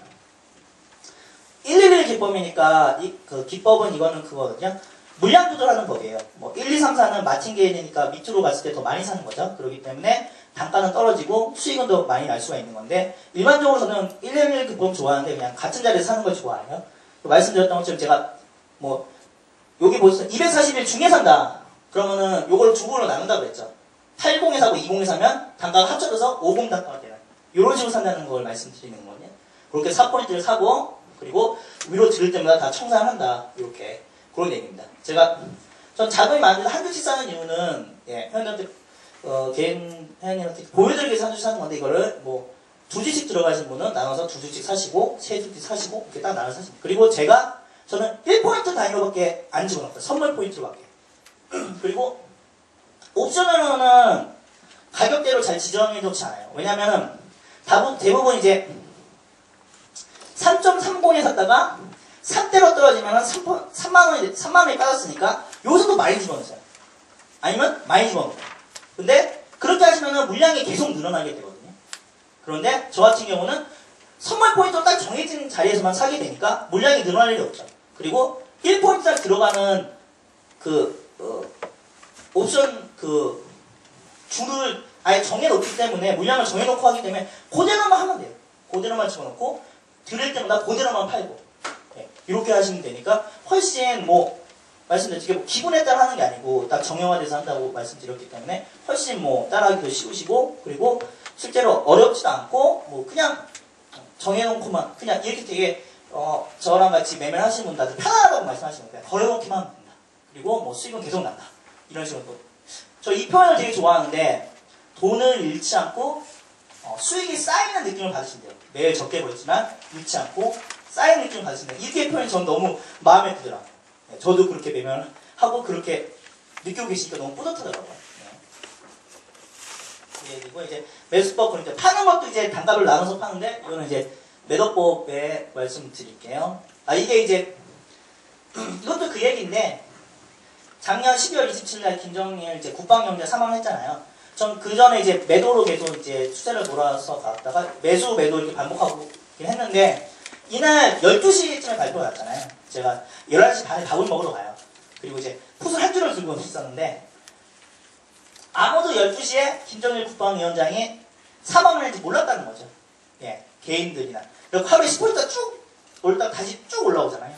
111 기법이니까 그 기법은 이거는 그거거든요. 물량 조절하는 법이에요. 뭐 1, 2, 3, 4는 마틴 게인이니까 밑으로 갔을 때 더 많이 사는 거죠. 그렇기 때문에 단가는 떨어지고 수익은 더 많이 날 수가 있는 건데, 일반적으로 저는 111 기법 좋아하는데 그냥 같은 자리에서 사는 걸 좋아해요. 말씀드렸던 것처럼 제가 뭐 여기 보시면 241 중에 산다. 그러면은 요걸 두 번으로 나눈다 그랬죠. 80에 사고 20에 사면 단가가 합쳐져서 50 단가가 되는, 이런 식으로 산다는 걸 말씀드리는 거거든요. 그렇게 4포인트를 사고 그리고 위로 들을 때마다 다 청산을 한다. 이렇게 그런 얘기입니다. 전 자금이 많은데 한 주씩 사는 이유는 회원님한테 개인 회원님한테 보여드리기 위해서 한 주씩 사는 건데, 이거를 뭐 두 주씩 들어가신 분은 나눠서 두 주씩 사시고 세 주씩 사시고 이렇게 딱 나눠서 사십니다. 그리고 저는 1포인트 단위로밖에 안 집어넣었어요. 선물 포인트로밖에. 그리고 옵션으로는 가격대로 잘 지정해 놓지 않아요. 왜냐면은 대부분 이제 3.30에 샀다가 3대로 떨어지면은 3만원이 빠졌으니까 여기서도 많이 집어넣어요. 아니면 많이 집어넣어요. 근데 그렇게 하시면은 물량이 계속 늘어나게 되거든요. 그런데 저 같은 경우는 선물 포인트로 딱 정해진 자리에서만 사게 되니까 물량이 늘어날 일이 없죠. 그리고 1포인트당 들어가는 옵션 줄을 아예 정해놓기 때문에, 물량을 정해놓고 하기 때문에 그대로만 하면 돼요. 그대로만 집어넣고 들을 때마다 그대로만 팔고 이렇게 하시면 되니까 훨씬 말씀드렸죠. 기분에 따라 하는 게 아니고 딱 정형화돼서 한다고 말씀드렸기 때문에 훨씬 따라하기도 쉬우시고, 그리고 실제로 어렵지도 않고 그냥 정해놓고만 그냥 이렇게 되게 저랑 같이 매매를 하시는 분 다들 편하다고 말씀하시는 거예요. 걸어놓기만 하면 된다. 그리고 수익은 계속 난다. 이런 식으로. 저 이 표현을 되게 좋아하는데, 돈을 잃지 않고 수익이 쌓이는 느낌을 받으시면 돼요. 매일 적게 벌지만 잃지 않고 쌓이는 느낌을 받으시면 돼요. 이게 표현이 저는 너무 마음에 들더라고요. 저도 그렇게 매매를 하고 그렇게 느끼고 계시니까 너무 뿌듯하더라고요. 그리고 이제 매수법, 그러니까 파는 것도 이제 단가를 나눠서 파는데, 이거는 이제 매도법에 말씀드릴게요. 이게 이제 이것도 그 얘기인데, 작년 12월 27일 김정일 이제 국방영재 사망했잖아요. 전 그 전에 이제 매도로 계속 이제 추세를 몰아서 갔다가 매도 이렇게 반복하고 했는데, 이날 12시쯤에 발표가 났잖아요. 제가 11시 반에 밥을 먹으러 가요. 그리고 이제 풋을 한 줄을 들고 있었는데, 아무도 12시에 김정일 국방위원장이 사망을 했는지 몰랐다는 거죠. 개인들이나. 그리고 하루에 10%가 쭉 올다가 다시 쭉 올라오잖아요.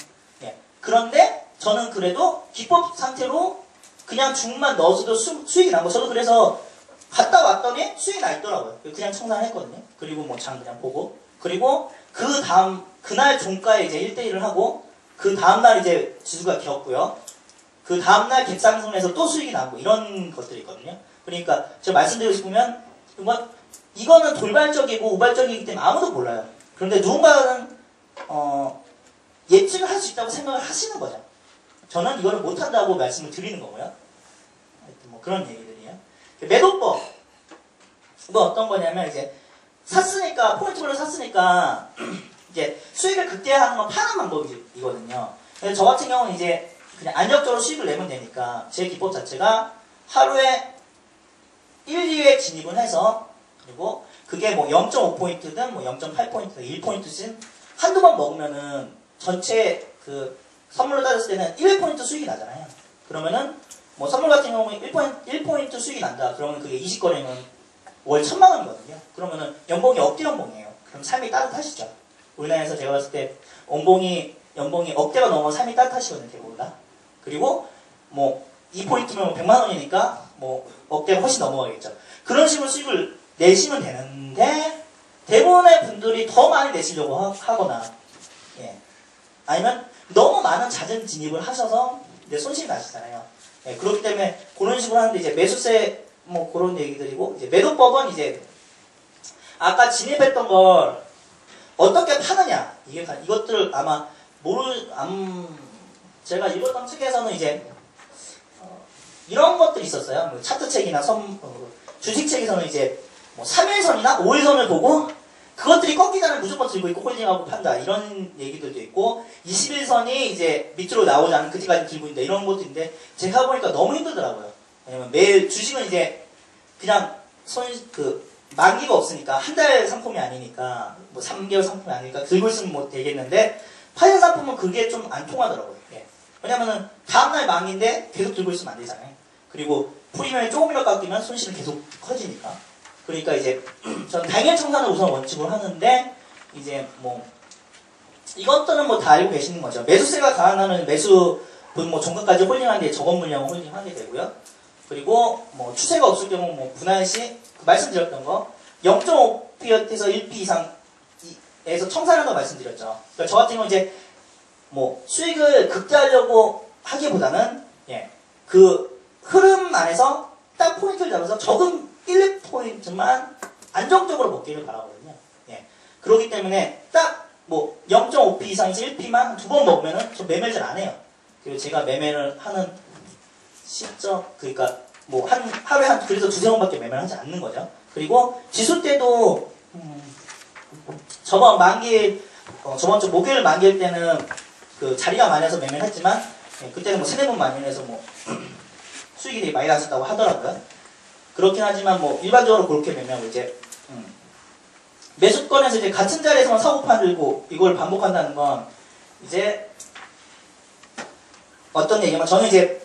그런데 저는 그래도 기법 상태로 그냥 중만 넣어서도 수익이 난 거. 저도 그래서 갔다 왔더니 수익이 나 있더라고요. 그냥 청산했거든요. 그리고 장 그냥 보고. 그리고 그날 종가에 이제 1대1을 하고, 그 다음날 이제 지수가 기었고요. 그 다음날 갭상승에서 또 수익이 나고, 이런 것들이 있거든요. 그러니까 제가 말씀드리고 싶으면, 이거는 돌발적이고 우발적이기 때문에 아무도 몰라요. 그런데 누군가는 예측을 할 수 있다고 생각을 하시는 거죠. 저는 이거를 못한다고 말씀을 드리는 거고요. 하여튼 그런 얘기들이에요. 매도법. 어떤 거냐면, 이제 샀으니까, 포인트를 샀으니까 이제 수익을 극대화하는 건 파는 방법이거든요. 그래서 저 같은 경우는 이제 그냥 안정적으로 수익을 내면 되니까, 제 기법 자체가 하루에 1, 2회 진입을 해서, 그리고 그게 0.5포인트든 0.8포인트든 1포인트든 한두 번 먹으면은 전체 선물로 따졌을 때는 1포인트 수익이 나잖아요. 그러면은 선물 같은 경우는 1포인트 수익이 난다. 그러면 그게 20거래면 월 1000만원이거든요. 그러면은 연봉이 억대 연봉이에요. 그럼 삶이 따뜻하시죠. 우리나라에서 제가 봤을 때 연봉이 억대가 넘어 삶이 따뜻하시거든요. 대부분 다. 그리고 2포인트면 100만원이니까 억대가 훨씬 넘어가겠죠. 그런 식으로 수익을 내시면 되는데, 대부분의 분들이 더 많이 내시려고 하거나, 아니면 너무 많은 잦은 진입을 하셔서 이제 손실이 나시잖아요. 그렇기 때문에 그런 식으로 하는데, 이제 매수세 그런 얘기들이고, 이제 매도법은 이제 아까 진입했던 걸 어떻게 파느냐 이것들을 아마 제가 읽었던 책에서는 이제 이런 것들이 있었어요. 뭐 차트 책이나 주식 책에서는 이제 뭐 3일선이나 5일선을 보고 그것들이 꺾이잖아요. 무조건 들고 있고 홀딩하고 판다 이런 얘기들도 있고 21선이 이제 밑으로 나오지 않은 그때까지 들고 있다 이런 것도 있는데 제가 보니까 너무 힘들더라고요. 왜냐면 매일 주식은 이제 그냥 만기가 없으니까 한 달 상품이 아니니까 뭐 3개월 상품이 아니니까 들고 있으면 뭐 되겠는데 파생 상품은 그게 좀 안 통하더라고요. 예. 왜냐면은 다음날 만기인데 계속 들고 있으면 안 되잖아요. 그리고 프리미엄이 조금이라도 깎이면 손실은 계속 커지니까. 그러니까 이제 전 당일 청산을 우선 원칙으로 하는데 이제 뭐 이것들은 뭐 다 알고 계시는 거죠. 매수세가 강한 한은 매수분 뭐 종가까지 홀딩하는데 적은 물량을 홀딩하게 되고요. 그리고 뭐 추세가 없을 경우 뭐 분할시 말씀드렸던 거 0.5p에서 1p 이상에서 청산한다고 말씀드렸죠. 그러니까 저 같은 경우 이제 뭐 수익을 극대화하려고 하기보다는 그 흐름 안에서 딱 포인트를 잡아서 적은 1포인트만 안정적으로 먹기를 바라거든요. 그렇기 때문에 딱 뭐 0.5p 이상에서 1p만 두 번 먹으면은 저 매매를 잘 안 해요. 그리고 제가 매매를 하는 시점 그러니까 뭐 하루에 그래서 두세 번밖에 매매를 하지 않는 거죠. 그리고 지수 때도 저번 주 목요일 만기일 때는 그 자리가 많이 해서 매매를 했지만 그때는 뭐 세네 번 만기해서 뭐 수익이 되게 많이 났었다고 하더라고요. 그렇긴 하지만 뭐 일반적으로 그렇게 매매하고 이제 매수권에서 이제 같은 자리에서만 사고 팔고 이걸 반복한다는 건 이제 어떤 얘기냐면 저는 이제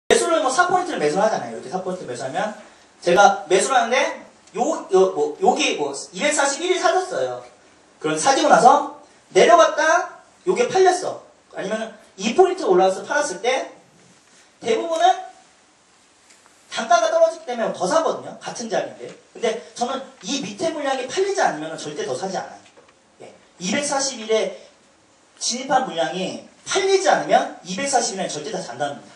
매수를 뭐 4포인트를 매수를 하잖아요. 이렇게 4포인트 매수하면 제가 매수를 하는데 여기 뭐 241일 사줬어요. 그럼 사지고 나서 내려갔다 요게 팔렸어. 아니면 2포인트 올라와서 팔았을 때 대부분은 단가가 떨어지기 때문에 더 사거든요. 같은 자리인데. 근데 저는 이 밑에 물량이 팔리지 않으면 절대 더 사지 않아요. 241에 진입한 물량이 팔리지 않으면 241에 절대 다 잔답니다.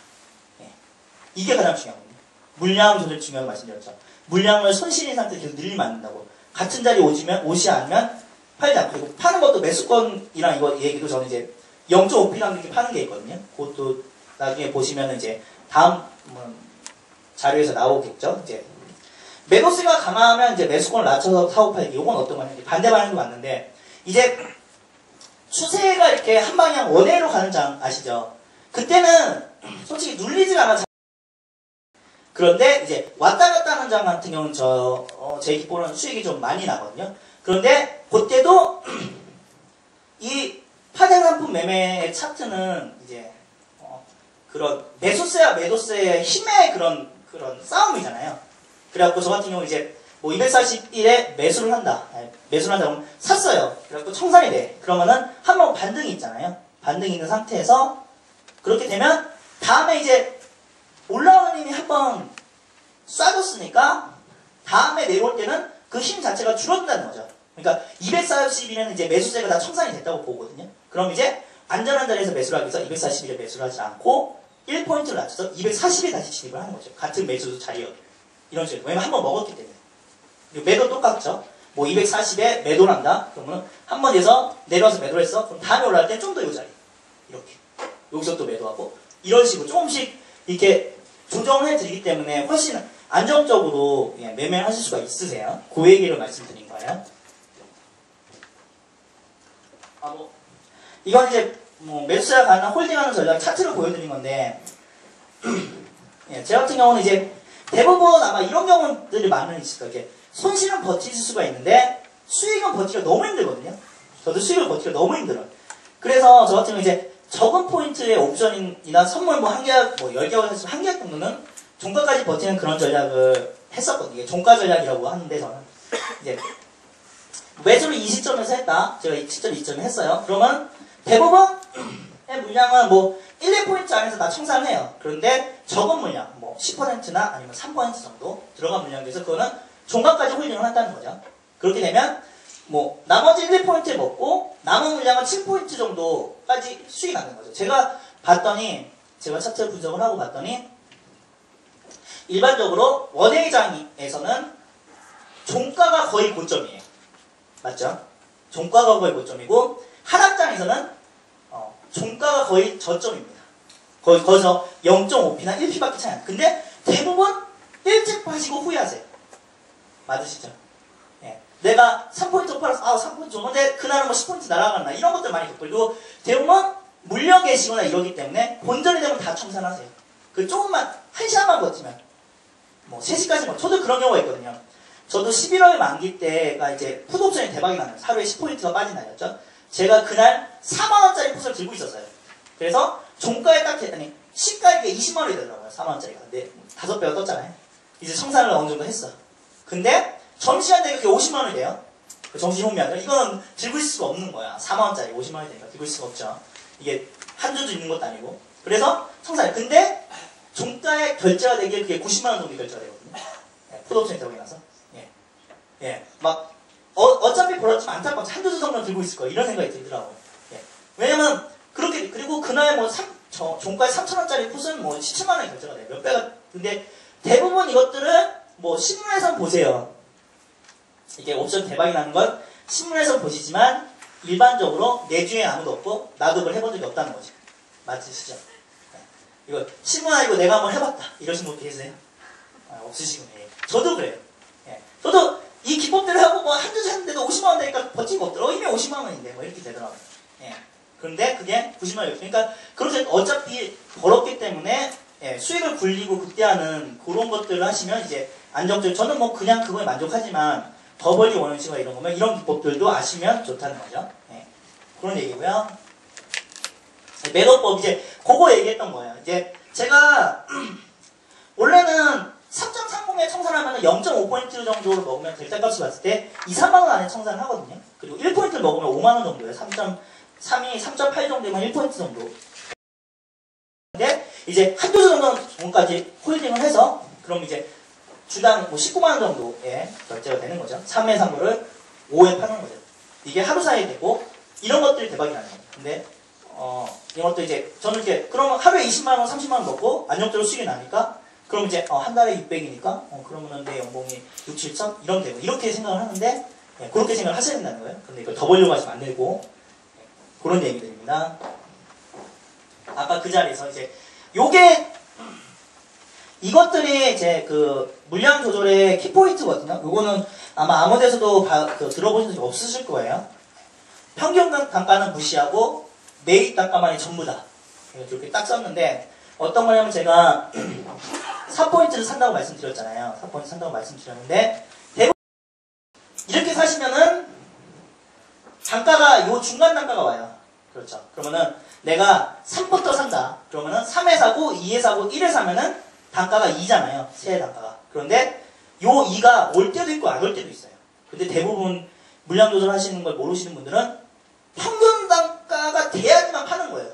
이게 가장 중요하거든요. 물량 조절 중요하다고 말씀드렸죠. 물량을 손실인 상태에서 계속 늘리면 안 된다고. 같은 자리 오지 않으면 팔지 않고. 그리고 파는 것도 매수권이랑 이거 얘기도 저는 이제 0.5p랑 이렇게 파는 게 있거든요. 그것도 나중에 보시면 이제 다음 자료에서 나오겠죠. 이제 매도세가 강하면 이제 매수권을 낮춰서 사고 팔기. 이건 어떤 거냐면 반대 방향도 맞는데 이제 추세가 이렇게 한 방향 원회로 가는 장 아시죠? 그때는 솔직히 눌리지가 않아. 그런데 이제 왔다 갔다 하는 장 같은 경우는 제 기본은 수익이 좀 많이 나거든요. 그런데 그때도 이 파생상품 매매의 차트는 이제 그런 매수세와 매도세의 힘의 그런 싸움이잖아요. 그래갖고 저 같은 경우 이제 뭐 241에 매수를 한다. 그러면 샀어요. 그래갖고 청산이 돼. 그러면은 한번 반등이 있잖아요. 반등이 있는 상태에서 그렇게 되면 다음에 이제 올라오는 힘이 한번 쏴줬으니까 다음에 내려올 때는 그 힘 자체가 줄어든다는 거죠. 그러니까 241에는 이제 매수세가 다 청산이 됐다고 보거든요. 그럼 이제 안전한 자리에서 매수를 하기 위해서 241에 매수를 하지 않고 1포인트를 낮춰서 240에 다시 진입을 하는 거죠. 같은 매수 자리여도. 이런 식으로. 왜냐면 한 번 먹었기 때문에. 그리고 매도 똑같죠. 뭐 240에 매도를 한다. 그러면 한 번 에서 내려와서 매도를 했어. 그럼 다음에 올라갈 때 좀 더 이 자리. 이렇게. 여기서 또 매도하고. 이런 식으로 조금씩 이렇게 조정을 해드리기 때문에 훨씬 안정적으로 매매를 하실 수가 있으세요. 그 얘기를 말씀드린 거예요. 이건 이제 뭐 매수세가 가능한 홀딩하는 전략 차트를 보여드린 건데 제 같은 경우는 이제 대부분 아마 이런 경우들이 많이 있을 거예요. 이렇게 손실은 버티실 수가 있는데 수익은 버티기가 너무 힘들거든요. 저도 수익을 버티기가 너무 힘들어요. 그래서 저 같은 경우 이제 적은 포인트의 옵션이나 선물 뭐 한 계약, 뭐 10개월 했으면 한 계약 정도는 종가까지 버티는 그런 전략을 했었거든요. 이게 종가 전략이라고 하는데 저는 이제 매수를 이 시점에서 했다. 제가 이 시점, 이 시점에 했어요. 그러면 대부분의 물량은 뭐 1, 2포인트 안에서 다 청산을 해요. 그런데 적은 물량, 뭐 10%나 아니면 3% 정도 들어간 물량에서 그거는 종가까지 홀딩을 한다는 거죠. 그렇게 되면 뭐 나머지 1, 2포인트 먹고 남은 물량은 7포인트 정도까지 수익이 나는 거죠. 제가 차트 분석을 하고 봤더니 일반적으로 원회장에서는 종가가 거의 고점이에요. 맞죠? 종가가 거의 고점이고 하락장에서는 종가가 거의 저점입니다. 거기서 0.5p나 1p밖에 차이 안 나요. 근데 대부분 일찍 파시고 후회하세요. 맞으시죠? 예. 내가 3포인트 팔아서 3포인트 좋은데 그날은 뭐 10포인트 날아갔나 이런 것들 많이 겪고 대부분 물려 계시거나 이러기 때문에 본전이 되면 다 청산하세요. 그 조금만 1시간만 버티면 뭐 3시까지 뭐 저도 그런 경우가 있거든요. 저도 11월 만기 때가 이제 풋옵션이 대박이 나요. 하루에 10포인트가 빠진 날이었죠. 제가 그날 4만원짜리 풋을 들고 있었어요. 그래서 종가에 딱 했더니 시가에 20만원이 되더라고요. 4만원짜리가. 근데 5배가 떴잖아요. 이제 청산을 어느 정도 했어. 근데 점심시간 되니까 그게 50만원이 돼요. 정신 혼미 아니라 이거는 들고 있을 수가 없는 거야. 4만원짜리 50만원이 되니까 들고 있을 수가 없죠. 이게 한 주도 있는 것도 아니고. 그래서 청산해. 근데 종가에 결제가 되기에 그게 90만원 정도 결제가 되거든요. 예, 풋옵션이 대박이 나서. 예. 막 어차피 벌었지만 안타깝지 한두 주 정도 들고 있을 거야. 이런 생각이 들더라고요. 예. 왜냐면 그렇게 그리고 그날 뭐 종가에 3,000원짜리 풋은 뭐 17만원에 결제가 돼요. 몇 배가. 근데 대부분 이것들은 뭐 신문에서 보세요. 이게 옵션 대박이 나는 건 신문에서 보시지만 일반적으로 내 주위에 아무도 없고 나도 그걸 해본 적이 없다는 거지. 맞으시죠? 네. 이거 신문 아니고 내가 한번 해봤다 이러신 분 계세요? 없으시군요. 예. 저도 그래요. 예. 저도 이 기법대로 하고 뭐 한두 주 했는데도 50만원 되니까 버티고 없더라고. 이미 50만원인데 뭐 이렇게 되더라고요. 예. 그런데 그게 90만원이에요. 그러니까 그렇게 어차피 벌었기 때문에 예, 수익을 굴리고 극대화하는 그런 것들을 하시면 이제 안정적. 저는 뭐 그냥 그거에 만족하지만 더 벌기 원칙과 이런 거면 이런 기법들도 아시면 좋다는 거죠. 예, 그런 얘기고요. 매도법 이제 그거 얘기했던 거예요. 이제 제가 원래는 3.30에 청산하면 0.5포인트 정도로 먹으면 델타값을 봤을 때 2, 3만원 안에 청산을 하거든요. 그리고 1포인트를 먹으면 5만원 정도예요. 3.3이 3.8 정도면 1포인트 정도. 근데 이제 한두 주 정도 정도까지 홀딩을 해서 그럼 이제 주당 뭐 19만원 정도에 결제가 되는 거죠. 3회 산 거를 5회 파는 거죠. 이게 하루 사이에 되고 이런 것들이 대박이 나는 거예요. 근데 이런 것도 이제 저는 이제 그러면 하루에 20만원 30만원 먹고 안정적으로 수익이 나니까 그럼 이제 한 달에 600이니까 그러면은 내 연봉이 6, 7천 이러면 되고 이렇게 생각을 하는데 예, 그렇게 생각을 하셔야 된다는 거예요. 근데 이걸 더 벌려고 하시면 안 되고 예, 그런 얘기들입니다. 아까 그 자리에서 이제 요게 이것들이 이제 그 물량 조절의 키포인트거든요. 요거는 아마 아무 데서도 들어보신 적이 없으실 거예요. 평균 단가는 무시하고 매입 단가만이 전부다. 이렇게 딱 썼는데 어떤 거냐면 제가 4포인트를 산다고 말씀드렸잖아요. 4포인트 산다고 말씀드렸는데 대부분 이렇게 사시면은 단가가 요 중간 단가가 와요. 그렇죠. 그러면은 내가 3부터 산다. 그러면은 3회 사고 2회 사고 1회 사면은 단가가 2잖아요. 세의 단가가. 그런데 요 2가 올 때도 있고 안 올 때도 있어요. 근데 대부분 물량 조절 하시는 걸 모르시는 분들은 평균 단가가 돼야지만 파는 거예요.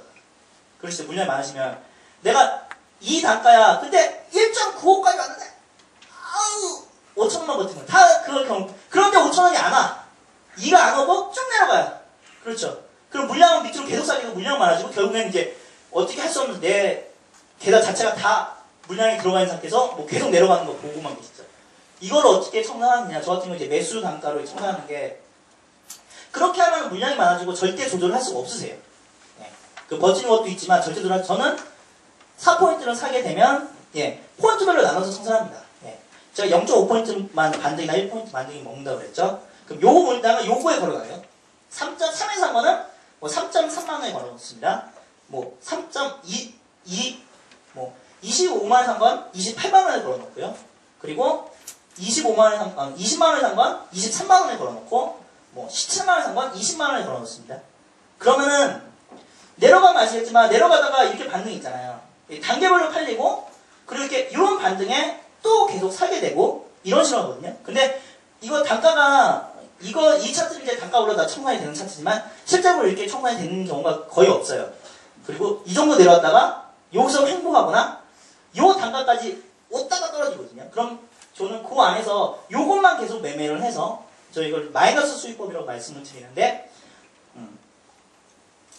그러시죠. 물량이 많으시면 내가 이 단가야. 근데 1.95까지 왔는데 아우 5천원만 버티면 다 그럴 경우. 그런데 5천원이 안 와. 2가 안 오고 쭉 내려가요. 그렇죠. 그럼 물량은 밑으로 계속 쌓이고 물량 많아지고 결국에는 이제 어떻게 할 수 없는 내 계좌 자체가 다 물량이 들어가 있는 상태에서 뭐 계속 내려가는 거 보고만 계시죠. 이걸 어떻게 청산하느냐. 저 같은 경우 이제 매수 단가로 청산하는 게 그렇게 하면 물량이 많아지고 절대 조절을 할 수가 없으세요. 예. 그 버티는 것도 있지만 절대 조절. 저는 4포인트를 사게 되면 예, 포인트별로 나눠서 청산합니다. 예. 제가 0.5포인트만 반등이나 1포인트 반등이 먹는다고 그랬죠. 그럼 요거 물량은 요거에 걸어가요. 3.3에 산 거는 뭐 3.3만원에 걸어놓습니다. 뭐 3.2 뭐 25만원에 산 건 28만원에 걸어놓고요. 그리고 25만원에 산 건 20만원에 산 건 23만원에 걸어놓고 뭐 17만원에 산 건 20만원에 걸어놓습니다. 그러면은 내려가면 아시겠지만 내려가다가 이렇게 반등이 있잖아요. 단계별로 팔리고 그리고 이렇게 이런 반등에 또 계속 사게 되고 이런 식으로 하거든요. 근데 이거 단가가 이 차트는 이제 단가 올라다 청산이 되는 차트지만 실제로 이렇게 청산이 되는 경우가 거의 없어요. 그리고 이 정도 내려왔다가 여기서 횡보하거나 요 단가까지 오다가 떨어지거든요. 그럼 저는 그 안에서 요것만 계속 매매를 해서 저 이걸 마이너스 수익법이라고 말씀을 드리는데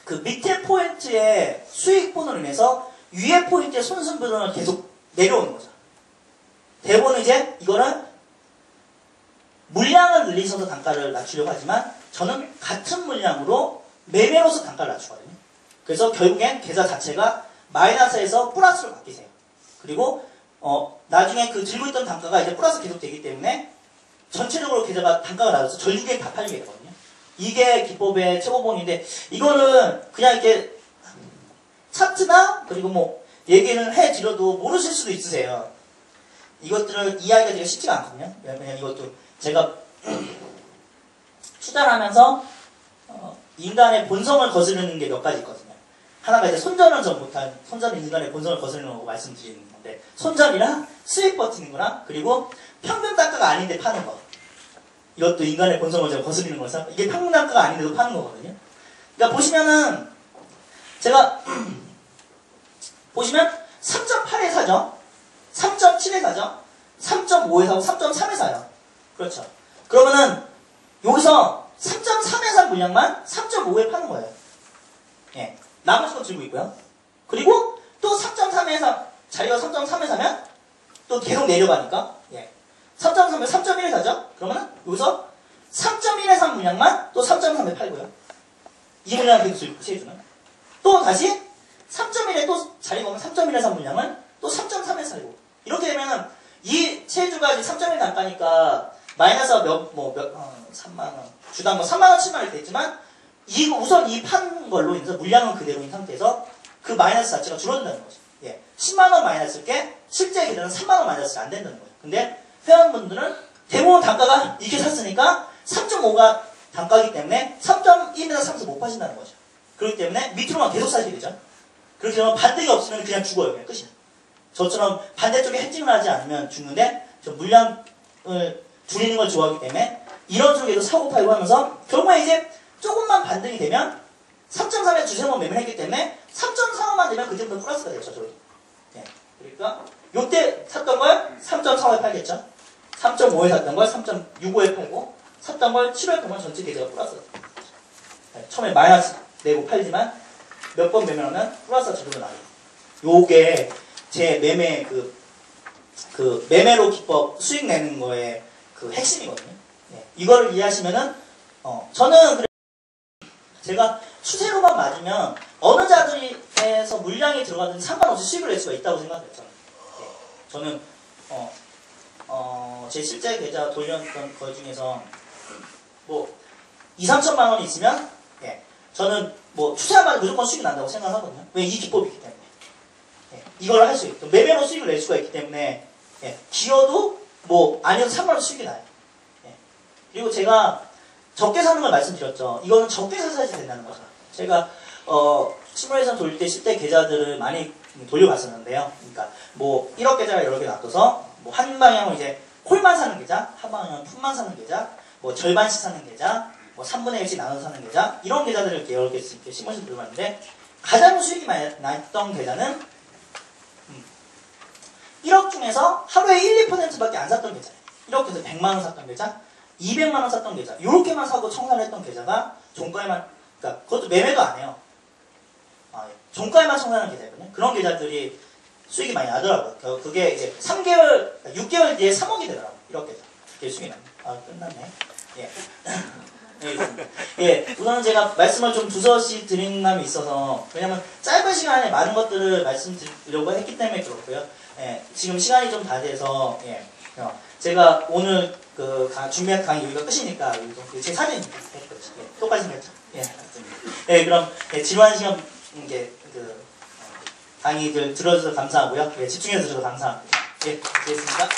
그 밑에 포인트의 수익분으로 인해서 위에 포인트의 손승분을 계속 내려오는 거죠. 대본은 이제 이거는 물량을 늘리셔서 단가를 낮추려고 하지만 저는 같은 물량으로 매매로서 단가를 낮추거든요. 그래서 결국엔 계좌 자체가 마이너스에서 플러스로 바뀌세요. 그리고 나중에 그 들고 있던 단가가 이제 플러스 계속 되기 때문에 전체적으로 계좌가 단가가 낮아서 전류계획 다 팔리게 되거든요. 이게 기법의 최고본인데 이거는 그냥 이렇게 차트나 그리고 뭐 얘기를 해드려도 모르실 수도 있으세요. 이것들을 이해하기가 되게 쉽지가 않거든요. 왜냐면 이것도 제가 투자를 하면서 인간의 본성을 거스르는 게 몇 가지 있거든요. 하나가 이제 손절은 전 못한, 손절은 인간의 본성을 거스르는 거고 말씀드리는 건데, 손절이랑 수익 버티는 거랑, 그리고 평균 단가가 아닌데 파는 거. 이것도 인간의 본성을 좀 거스르는 거라서, 이게 평균 단가가 아닌데도 파는 거거든요. 그러니까 보시면은, 제가, 보시면 3.8에 사죠? 3.7에 사죠? 3.5에 사고 3.3에 사요. 그렇죠. 그러면은, 여기서 3.3에 산 물량만 3.5에 파는 거예요. 예. 나머지 거 들고 있고요. 그리고 또 3.3에서 자리가 3.3에 사면 또 계속 내려가니까 예. 3.3에 3.1에 사죠? 그러면 여기서 3.1에 산 물량만 또 3.3에 팔고요. 이 물량을 계속 들고 세주는 또 다시 3.1에 또 자리가 오면 3.1에 산 물량은 또 3.3에 살고 이렇게 되면은 이 세 주가 3.1 단가니까 마이너스가 3만원 주당 3만원 7만원 이렇게 됐지만 우선 이 판 걸로 인해서 물량은 그대로인 상태에서 그 마이너스 자체가 줄어든다는 거죠. 예. 10만원 마이너스일 게 실제 계좌는 3만원 마이너스가 안 된다는 거죠. 근데 회원분들은 대부분 단가가 이렇게 샀으니까 3.5가 단가이기 때문에 3.1에서 3에서 못 파신다는 거죠. 그렇기 때문에 밑으로만 계속 사시게 되죠. 그렇게 되면 반등이 없으면 그냥 죽어요. 그냥 끝이야. 저처럼 반대쪽에 해칭을 하지 않으면 죽는데 저 물량을 줄이는 걸 좋아하기 때문에 이런 쪽에도 사고 팔고 하면서 결국에 이제 조금만 반등이 되면 3.3에 두세 번 매매를 했기 때문에 3.45만 되면 그때부터 플러스가 되죠. 저쪽에. 예. 그러니까 요때 샀던 걸 3.45에 팔겠죠. 3.5에 샀던 걸 3.65에 팔고 샀던 걸 7에 팔면 전체 계좌가 플러스가 돼요. 예. 처음에 마이너스 내고 팔지만 몇 번 매매하면 플러스가 저절로 나요. 요게 제 매매 그 매매로 기법 수익 내는 거의 그 핵심이거든요. 예. 이거를 이해하시면은 저는 제가 추세로만 맞으면 어느 자리에서 물량이 들어가든지 상관없이 수익을 낼 수가 있다고 생각해요. 저는 제 실제 계좌 돌렸던 거 중에서 뭐 2, 3천만 원이 있으면 예, 저는 뭐 추세하면 무조건 수익이 난다고 생각하거든요. 왜? 이 기법이 있기 때문에. 예, 이걸 할 수 있고 매매로 수익을 낼 수가 있기 때문에 예, 기어도 뭐 아니어도 상관없이 수익이 나요. 예, 그리고 제가 적게 사는 걸 말씀드렸죠. 이거는 적게 사야지 된다는 거죠. 제가 시뮬레이션 돌릴 때 10대 계좌들을 많이 돌려봤었는데요. 그러니까 뭐 1억 계좌가 여러 개 놔둬서 뭐 한 방향으로 이제 콜만 사는 계좌, 한 방향은 풋만 사는 계좌, 뭐 절반씩 사는 계좌, 뭐 3분의 1씩 나눠서 사는 계좌 이런 계좌들을 이렇게 여러 개 시뮬레이션 돌려봤는데 가장 수익이 많이 났던 계좌는 1억 중에서 하루에 1, 2%밖에 안 샀던 계좌예요. 1억에서 100만 원 샀던 계좌, 200만 원 샀던 계좌, 요렇게만 사고 청산을 했던 계좌가 종가에만, 그러니까 그것도 매매도 안 해요. 종가에만 청산하는 계좌거든요. 그런 계좌들이 수익이 많이 나더라고요. 그게 이제 3개월, 6개월 뒤에 3억이 되더라고요. 1억 계좌. 그게 수익이 납니다. 끝났네. 예. 예, 우선은 제가 말씀을 좀 두서씩 드린 감이 있어서, 왜냐면 짧은 시간에 많은 것들을 말씀드리려고 했기 때문에 그렇고요. 예, 지금 시간이 좀 다 돼서, 예, 제가 오늘 준비한 강의 여기가 끝이니까, 제 사진 했거든요. 예, 똑같이 생겼죠? 예, 맞습니다. 예, 그럼, 예, 지루한 시간, 이제, 강의들 들어주셔서 감사하고요. 예, 집중해서 들어주셔서 감사합니다. 예, 고맙습니다.